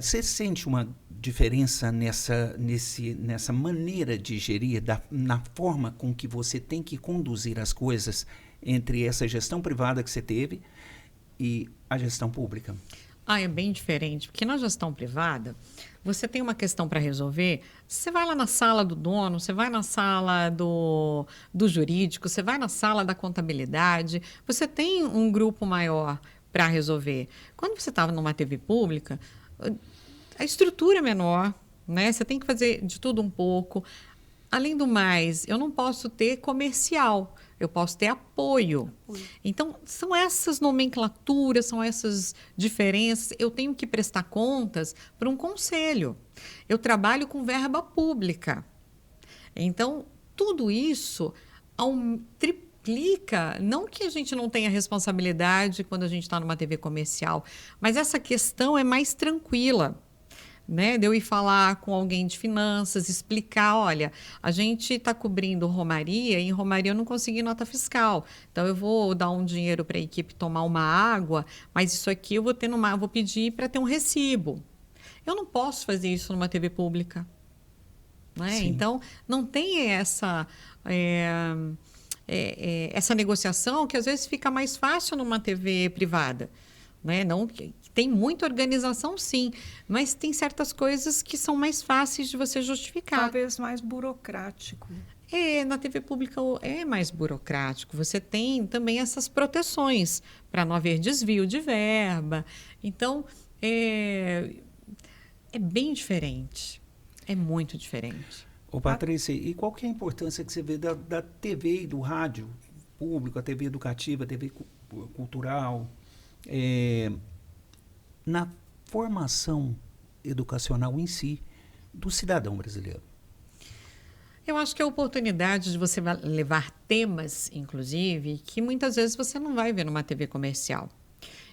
Você sente uma diferença nessa maneira de gerir, na forma com que você tem que conduzir as coisas entre essa gestão privada que você teve e a gestão pública? É bem diferente, porque na gestão privada, você tem uma questão para resolver, você vai lá na sala do dono, você vai na sala do jurídico, você vai na sala da contabilidade, você tem um grupo maior para resolver. Quando você estava numa TV pública, a estrutura é menor, né? Você tem que fazer de tudo um pouco. Além do mais, eu não posso ter comercial, eu posso ter apoio. Então, são essas nomenclaturas, são essas diferenças. Eu tenho que prestar contas para um conselho. Eu trabalho com verba pública. Então, tudo isso triplica, não que a gente não tenha responsabilidade quando a gente está numa TV comercial, mas essa questão é mais tranquila. Né, de eu ir falar com alguém de finanças, explicar, olha, a gente está cobrindo Romaria, e em Romaria eu não consegui nota fiscal, então eu vou dar um dinheiro para a equipe tomar uma água, mas isso aqui eu vou pedir para ter um recibo. Eu não posso fazer isso numa TV pública. Né? Então, não tem essa negociação que às vezes fica mais fácil numa TV privada. Né? Não, tem muita organização, sim, mas tem certas coisas que são mais fáceis de você justificar. Talvez mais burocrático. Na TV pública é mais burocrático. Você tem também essas proteções para não haver desvio de verba. Então, é bem diferente. É muito diferente. Ô, Patrícia, e qual que é a importância que você vê da TV e do rádio público, a TV educativa, a TV cultural, na formação educacional em si do cidadão brasileiro? Eu acho que é a oportunidade de você levar temas, inclusive, que muitas vezes você não vai ver numa TV comercial.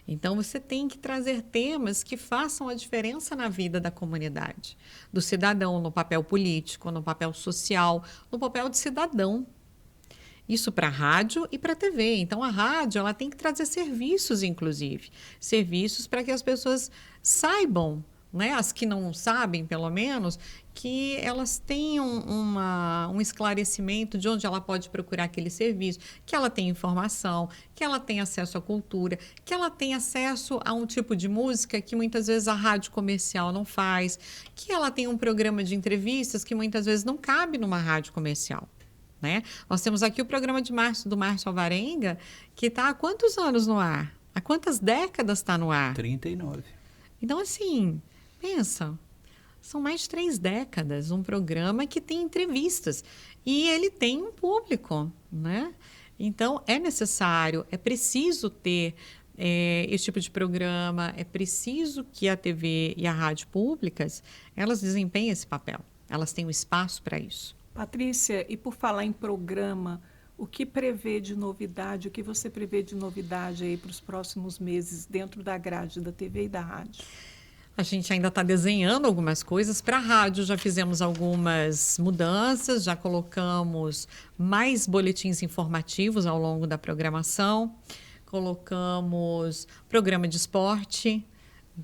Então, você tem que trazer temas que façam a diferença na vida da comunidade, do cidadão, no papel político, no papel social, no papel de cidadão. Isso para a rádio e para a TV. Então, a rádio ela tem que trazer serviços, inclusive. Serviços para que as pessoas saibam, né? As que não sabem, pelo menos, que elas tenham um esclarecimento de onde ela pode procurar aquele serviço, que ela tem informação, que ela tem acesso à cultura, que ela tem acesso a um tipo de música que muitas vezes a rádio comercial não faz, que ela tem um programa de entrevistas que muitas vezes não cabe numa rádio comercial. Né? Nós temos aqui o programa do Márcio Alvarenga, que está há quantos anos no ar? Há quantas décadas está no ar? 39. Então, assim, pensa, são mais de 3 décadas, um programa que tem entrevistas e ele tem um público, né? Então, é necessário, é preciso ter esse tipo de programa, é preciso que a TV e a rádio públicas, elas desempenhem esse papel, elas têm um espaço para isso. Patrícia, e por falar em programa, o que prevê de novidade, o que você prevê de novidade aí para os próximos meses dentro da grade da TV e da rádio? A gente ainda está desenhando algumas coisas. Para a rádio já fizemos algumas mudanças, já colocamos mais boletins informativos ao longo da programação, colocamos programa de esporte,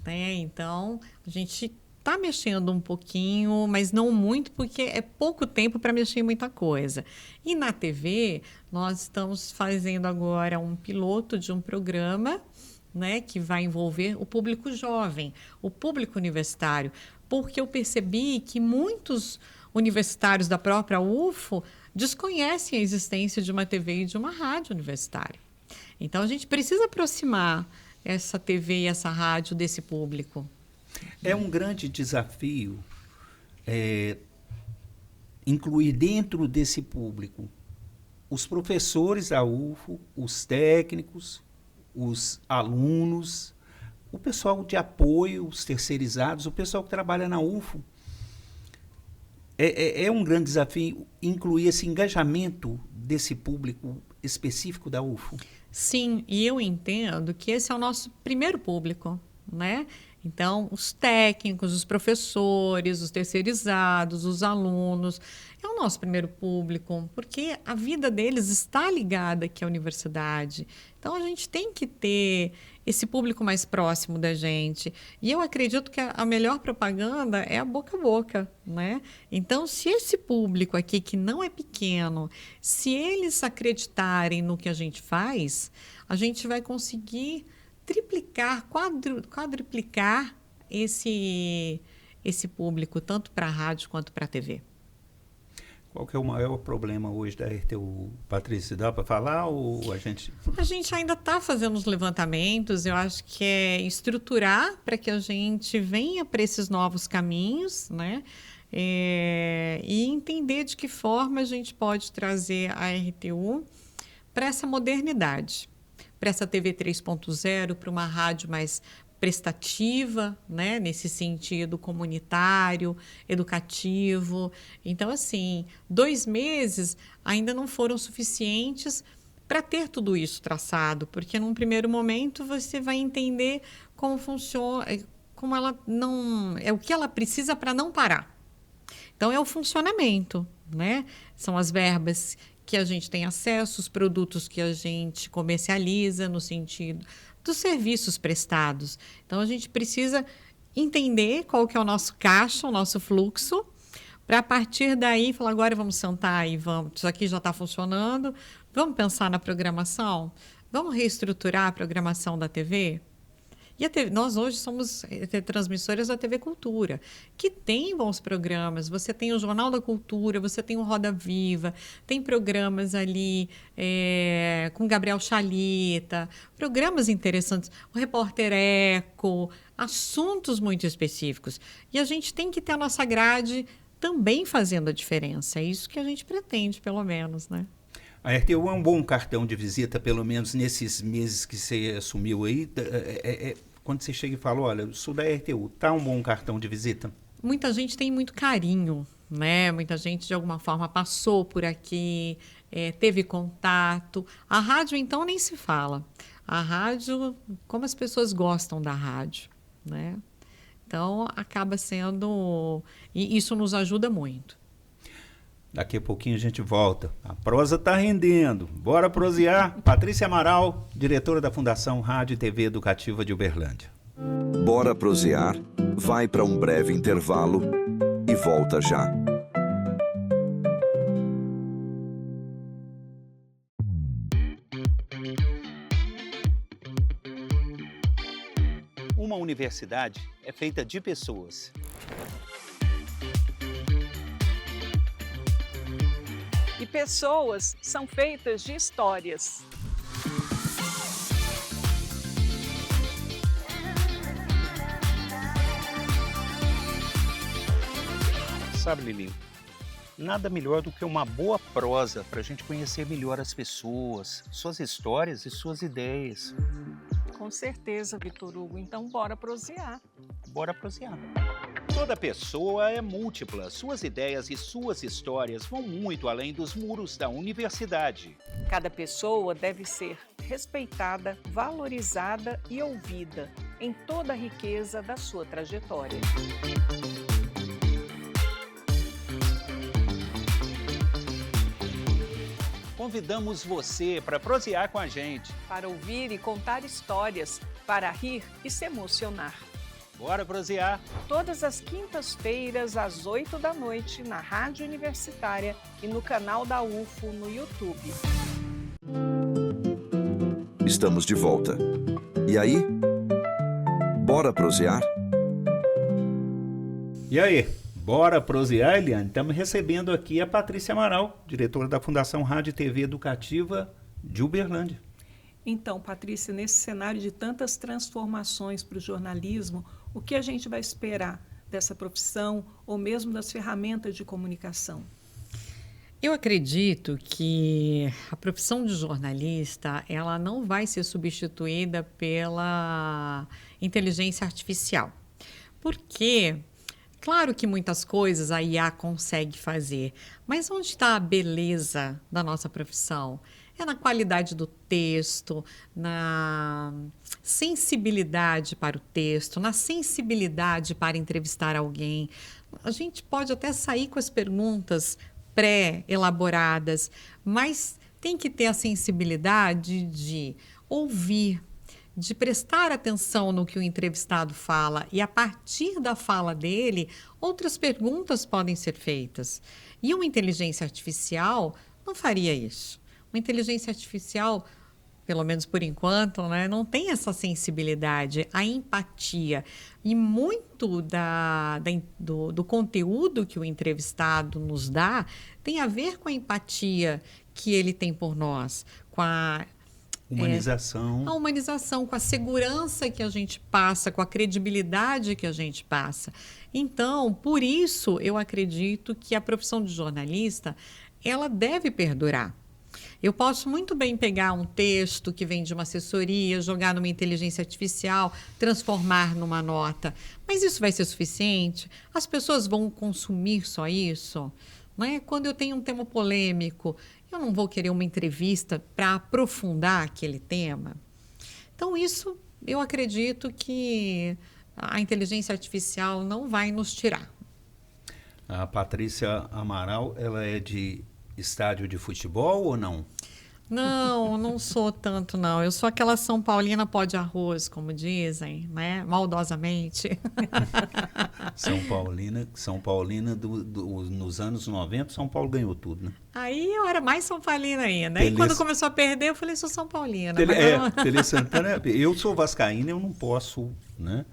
né? Então, a gente está mexendo um pouquinho, mas não muito, porque é pouco tempo para mexer em muita coisa. E na TV, nós estamos fazendo agora um piloto de um programa, né, que vai envolver o público jovem, o público universitário, porque eu percebi que muitos universitários da própria UFO desconhecem a existência de uma TV e de uma rádio universitária. Então, a gente precisa aproximar essa TV e essa rádio desse público. É um grande desafio incluir dentro desse público os professores da UFO, os técnicos, os alunos, o pessoal de apoio, os terceirizados, o pessoal que trabalha na UFO. É um grande desafio incluir esse engajamento desse público específico da UFO. Sim, e eu entendo que esse é o nosso primeiro público, né? Então, os técnicos, os professores, os terceirizados, os alunos, é o nosso primeiro público, porque a vida deles está ligada aqui à universidade. Então, a gente tem que ter esse público mais próximo da gente. E eu acredito que a melhor propaganda é a boca a boca, né? Então, se esse público aqui, que não é pequeno, se eles acreditarem no que a gente faz, a gente vai conseguir triplicar, quadruplicar esse público, tanto para a rádio quanto para a TV. Qual que é o maior problema hoje da RTU, Patrícia? Dá para falar ou a gente... A gente ainda está fazendo os levantamentos, eu acho que é estruturar para que a gente venha para esses novos caminhos, né? E entender de que forma a gente pode trazer a RTU para essa modernidade, para essa TV 3.0, para uma rádio mais prestativa, né, nesse sentido comunitário, educativo. Então, assim, 2 meses ainda não foram suficientes para ter tudo isso traçado, porque num primeiro momento você vai entender como funciona, como ela não é o que ela precisa para não parar. Então, é o funcionamento, né? São as verbas que a gente tem acesso, os produtos que a gente comercializa no sentido dos serviços prestados. Então, a gente precisa entender qual que é o nosso caixa, o nosso fluxo, para a partir daí falar, agora vamos sentar e vamos, isso aqui já está funcionando, vamos pensar na programação, vamos reestruturar a programação da TV? E a TV, nós hoje somos transmissoras da TV Cultura, que tem bons programas. Você tem o Jornal da Cultura, você tem o Roda Viva, tem programas ali com Gabriel Chalita, programas interessantes, o Repórter Eco, assuntos muito específicos. E a gente tem que ter a nossa grade também fazendo a diferença. É isso que a gente pretende, pelo menos, né? A RTU é um bom cartão de visita, pelo menos nesses meses que você assumiu aí. Quando você chega e fala, olha, eu sou da RTU, tá um bom cartão de visita? Muita gente tem muito carinho, né? Muita gente, de alguma forma, passou por aqui, teve contato. A rádio, então, nem se fala. A rádio, como as pessoas gostam da rádio, né? Então, acaba sendo... E isso nos ajuda muito. Daqui a pouquinho a gente volta. A prosa está rendendo. Bora prosear. Patrícia Amaral, diretora da Fundação Rádio e TV Educativa de Uberlândia. Bora prosear, vai para um breve intervalo e volta já. Uma universidade é feita de pessoas. E pessoas são feitas de histórias. Sabe, Lili, nada melhor do que uma boa prosa para a gente conhecer melhor as pessoas, suas histórias e suas ideias. Com certeza, Vitor Hugo. Então, bora prosear. Bora prosear. Toda pessoa é múltipla. Suas ideias e suas histórias vão muito além dos muros da universidade. Cada pessoa deve ser respeitada, valorizada e ouvida em toda a riqueza da sua trajetória. Convidamos você para prosear com a gente. Para ouvir e contar histórias, para rir e se emocionar. Bora prosear! Todas as quintas-feiras, às 8 da noite, na Rádio Universitária e no canal da UFO no YouTube. Estamos de volta. E aí? Bora prosear? E aí? Bora prosear, Eliane? Estamos recebendo aqui a Patrícia Amaral, diretora da Fundação Rádio e TV Educativa de Uberlândia. Então, Patrícia, nesse cenário de tantas transformações para o jornalismo, o que a gente vai esperar dessa profissão ou mesmo das ferramentas de comunicação? Eu acredito que a profissão de jornalista, ela não vai ser substituída pela inteligência artificial. Porque, claro que muitas coisas a IA consegue fazer, mas onde está a beleza da nossa profissão? É na qualidade do texto, na sensibilidade para o texto, na sensibilidade para entrevistar alguém. A gente pode até sair com as perguntas pré-elaboradas, mas tem que ter a sensibilidade de ouvir, de prestar atenção no que o entrevistado fala e, a partir da fala dele, outras perguntas podem ser feitas. E uma inteligência artificial não faria isso. Uma inteligência artificial, pelo menos por enquanto, né, não tem essa sensibilidade, a empatia. E muito do conteúdo que o entrevistado nos dá tem a ver com a empatia que ele tem por nós, com a Humanização. A humanização, com a segurança que a gente passa, com a credibilidade que a gente passa. Então, por isso, eu acredito que a profissão de jornalista, ela deve perdurar. Eu posso muito bem pegar um texto que vem de uma assessoria, jogar numa inteligência artificial, transformar numa nota. Mas isso vai ser suficiente? As pessoas vão consumir só isso? Não é? Quando eu tenho um tema polêmico, eu não vou querer uma entrevista para aprofundar aquele tema. Então, isso eu acredito que a inteligência artificial não vai nos tirar. A Patrícia Amaral, ela é de estádio de futebol ou não? Não, não sou tanto, não. Eu sou aquela São Paulina pó de arroz, como dizem, né? Maldosamente. São Paulina nos anos 90, São Paulo ganhou tudo, né? Aí eu era mais São Paulina ainda. E quando começou a perder, eu falei, sou São Paulina. Tele Santana, eu sou vascaína, eu não posso, né?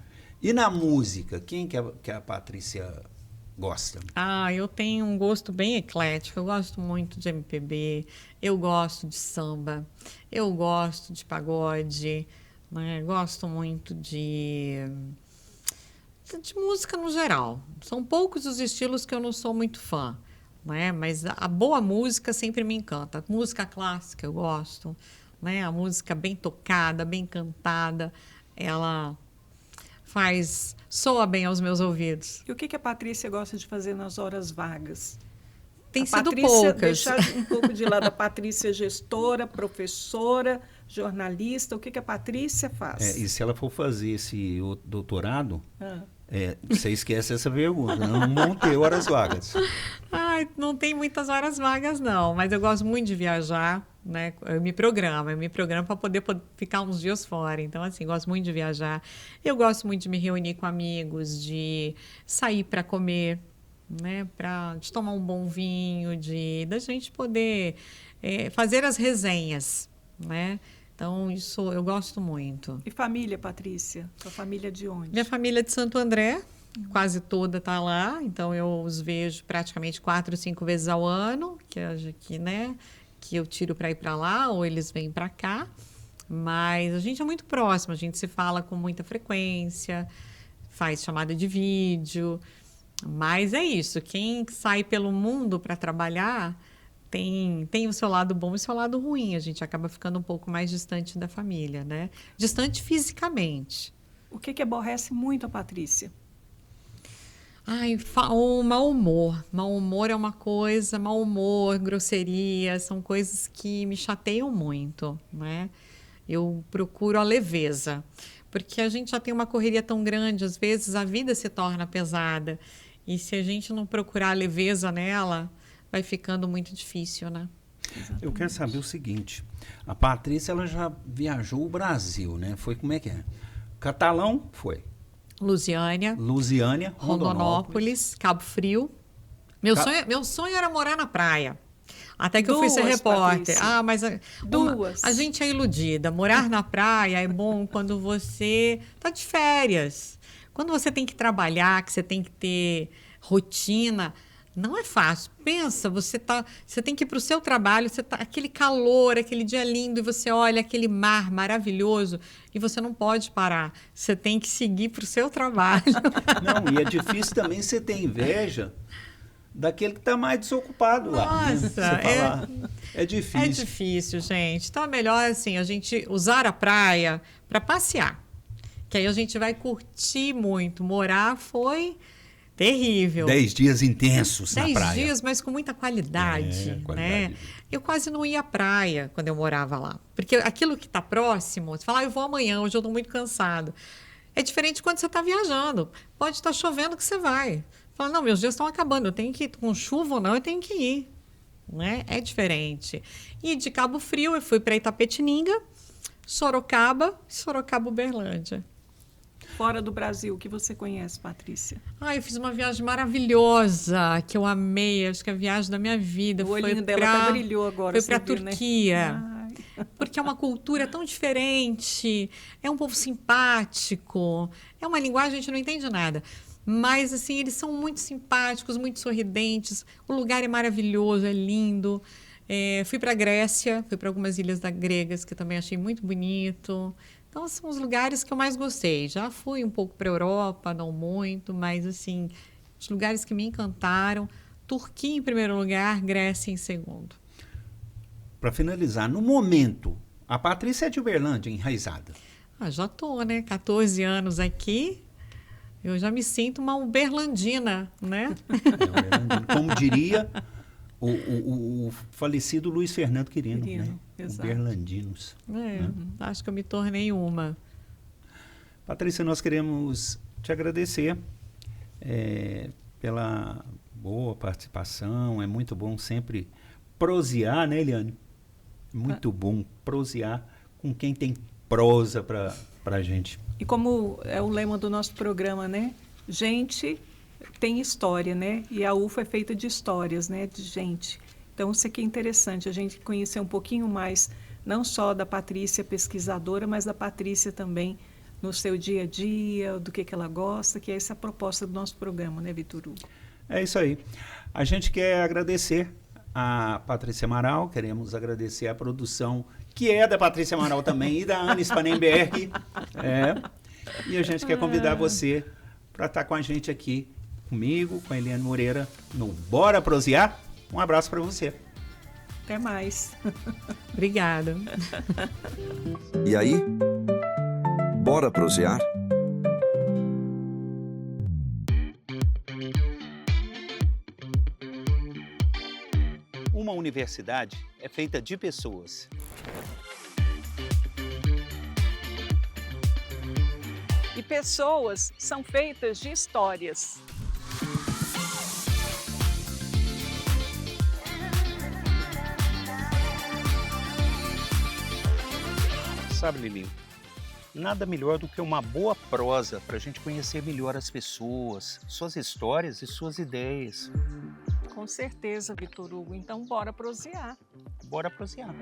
E na música, quem que a Patrícia gosta? Eu tenho um gosto bem eclético. Eu gosto muito de MPB, eu gosto de samba, eu gosto de pagode, né? Gosto muito de De música no geral. São poucos os estilos que eu não sou muito fã, né? Mas a boa música sempre me encanta. Música clássica eu gosto, né? A música bem tocada, bem cantada, ela soa bem aos meus ouvidos. E o que a Patrícia gosta de fazer nas horas vagas? Tem a sido Patrícia, poucas. deixar um pouco de lado, a Patrícia é gestora, professora, jornalista, o que a Patrícia faz? E se ela for fazer esse doutorado, Ah. você esquece essa pergunta, não vão ter horas vagas. Ai, não tem muitas horas vagas, não, mas eu gosto muito de viajar, né? Eu me programo para poder ficar uns dias fora. Então, assim, gosto muito de viajar. Eu gosto muito de me reunir com amigos, de sair para comer, né? De tomar um bom vinho, da gente poder fazer as resenhas, né? Então, isso eu gosto muito. E família, Patrícia? Sua família é de onde? Minha família é de Santo André, quase toda está lá. Então, eu os vejo praticamente 4 ou 5 vezes ao ano, que eu tiro para ir para lá, ou eles vêm para cá. Mas a gente é muito próximo, a gente se fala com muita frequência, faz chamada de vídeo. Mas é isso, quem sai pelo mundo para trabalhar tem o seu lado bom e o seu lado ruim. A gente acaba ficando um pouco mais distante da família, né? Distante fisicamente. O que aborrece muito a Patrícia? Ai, o mau humor. Mau humor é uma coisa, mau humor, grosseria, são coisas que me chateiam muito, né? Eu procuro a leveza, porque a gente já tem uma correria tão grande, às vezes a vida se torna pesada. E se a gente não procurar a leveza nela, vai ficando muito difícil, né? Exatamente. Eu quero saber o seguinte, a Patrícia ela já viajou o Brasil, né? Foi como é que é? Catalão foi. Lusiânia, Rondonópolis, Cabo Frio. Meu sonho era morar na praia. Até que eu fui ser Duas, repórter. Patrícia. Mas Duas. a gente é iludida. Morar na praia é bom quando você está de férias. Quando você tem que trabalhar, que você tem que ter rotina, não é fácil. Pensa, você tem que ir para o seu trabalho, aquele calor, aquele dia lindo, e você olha aquele mar maravilhoso e você não pode parar. Você tem que seguir para o seu trabalho. Não, e é difícil também você ter inveja daquele que está mais desocupado lá. Né? Nossa, Você falar, é difícil. É difícil, gente. Então é melhor assim, a gente usar a praia para passear. Que aí a gente vai curtir muito. Morar foi terrível. 10 dias intensos na 10 praia. dias, mas com muita qualidade, né? Eu quase não ia à praia quando eu morava lá. Porque aquilo que está próximo, você fala, eu vou amanhã, hoje eu estou muito cansado. É diferente quando você está viajando. Pode estar chovendo que você vai. Fala, não, meus dias estão acabando, eu tenho que ir, com chuva ou não, eu tenho que ir. Né? É diferente. E de Cabo Frio, eu fui para Itapetininga, Sorocaba, Uberlândia. Fora do Brasil, o que você conhece, Patrícia? Eu fiz uma viagem maravilhosa, que eu amei, acho que é a viagem da minha vida. O olhinho dela até brilhou agora. Foi para a Turquia. Né? Porque é uma cultura tão diferente, é um povo simpático, é uma linguagem, a gente não entende nada. Mas, assim, eles são muito simpáticos, muito sorridentes, o lugar é maravilhoso, é lindo. Fui para a Grécia, fui para algumas ilhas gregas, que eu também achei muito bonito. Então, são os lugares que eu mais gostei. Já fui um pouco para a Europa, não muito, mas, assim, os lugares que me encantaram. Turquia em primeiro lugar, Grécia em segundo. Para finalizar, no momento, a Patrícia é de Uberlândia, enraizada. Já estou, né? 14 anos aqui, eu já me sinto uma uberlandina, né? Como diria o falecido Luiz Fernando Quirino, né? Uberlandinos. Acho que eu me tornei uma. Patrícia, nós queremos te agradecer pela boa participação. É muito bom sempre prosear, né, Eliane? Muito bom prosear com quem tem prosa para a gente. E como é o lema do nosso programa, né? Gente tem história, né? E a UFA é feita de histórias, né? De gente. Então, isso aqui é interessante, a gente conhecer um pouquinho mais, não só da Patrícia pesquisadora, mas da Patrícia também no seu dia a dia, do que ela gosta, que é essa a proposta do nosso programa, né, Vitor Hugo? É isso aí. A gente quer agradecer a Patrícia Amaral, queremos agradecer a produção, que é da Patrícia Amaral também, e da Ana Spanenberg. E a gente quer convidar você para estar com a gente aqui, comigo, com a Eliane Moreira, no Bora Prosear. Um abraço para você. Até mais. Obrigada. E aí? Bora prosear? Uma universidade é feita de pessoas. E pessoas são feitas de histórias. Sabe, Lili, nada melhor do que uma boa prosa para a gente conhecer melhor as pessoas, suas histórias e suas ideias. Com certeza, Vitor Hugo. Então, bora prosear. Bora prosear.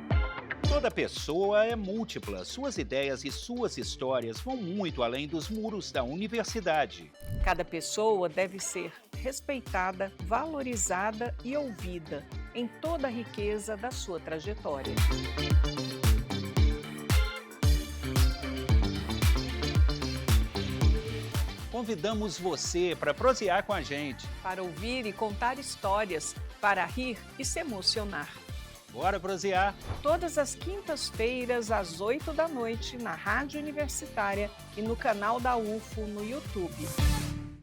Toda pessoa é múltipla. Suas ideias e suas histórias vão muito além dos muros da universidade. Cada pessoa deve ser respeitada, valorizada e ouvida em toda a riqueza da sua trajetória. Convidamos você para prosear com a gente. Para ouvir e contar histórias, para rir e se emocionar. Bora prosear! Todas as quintas-feiras, às 8 da noite, na Rádio Universitária e no canal da UFO no YouTube.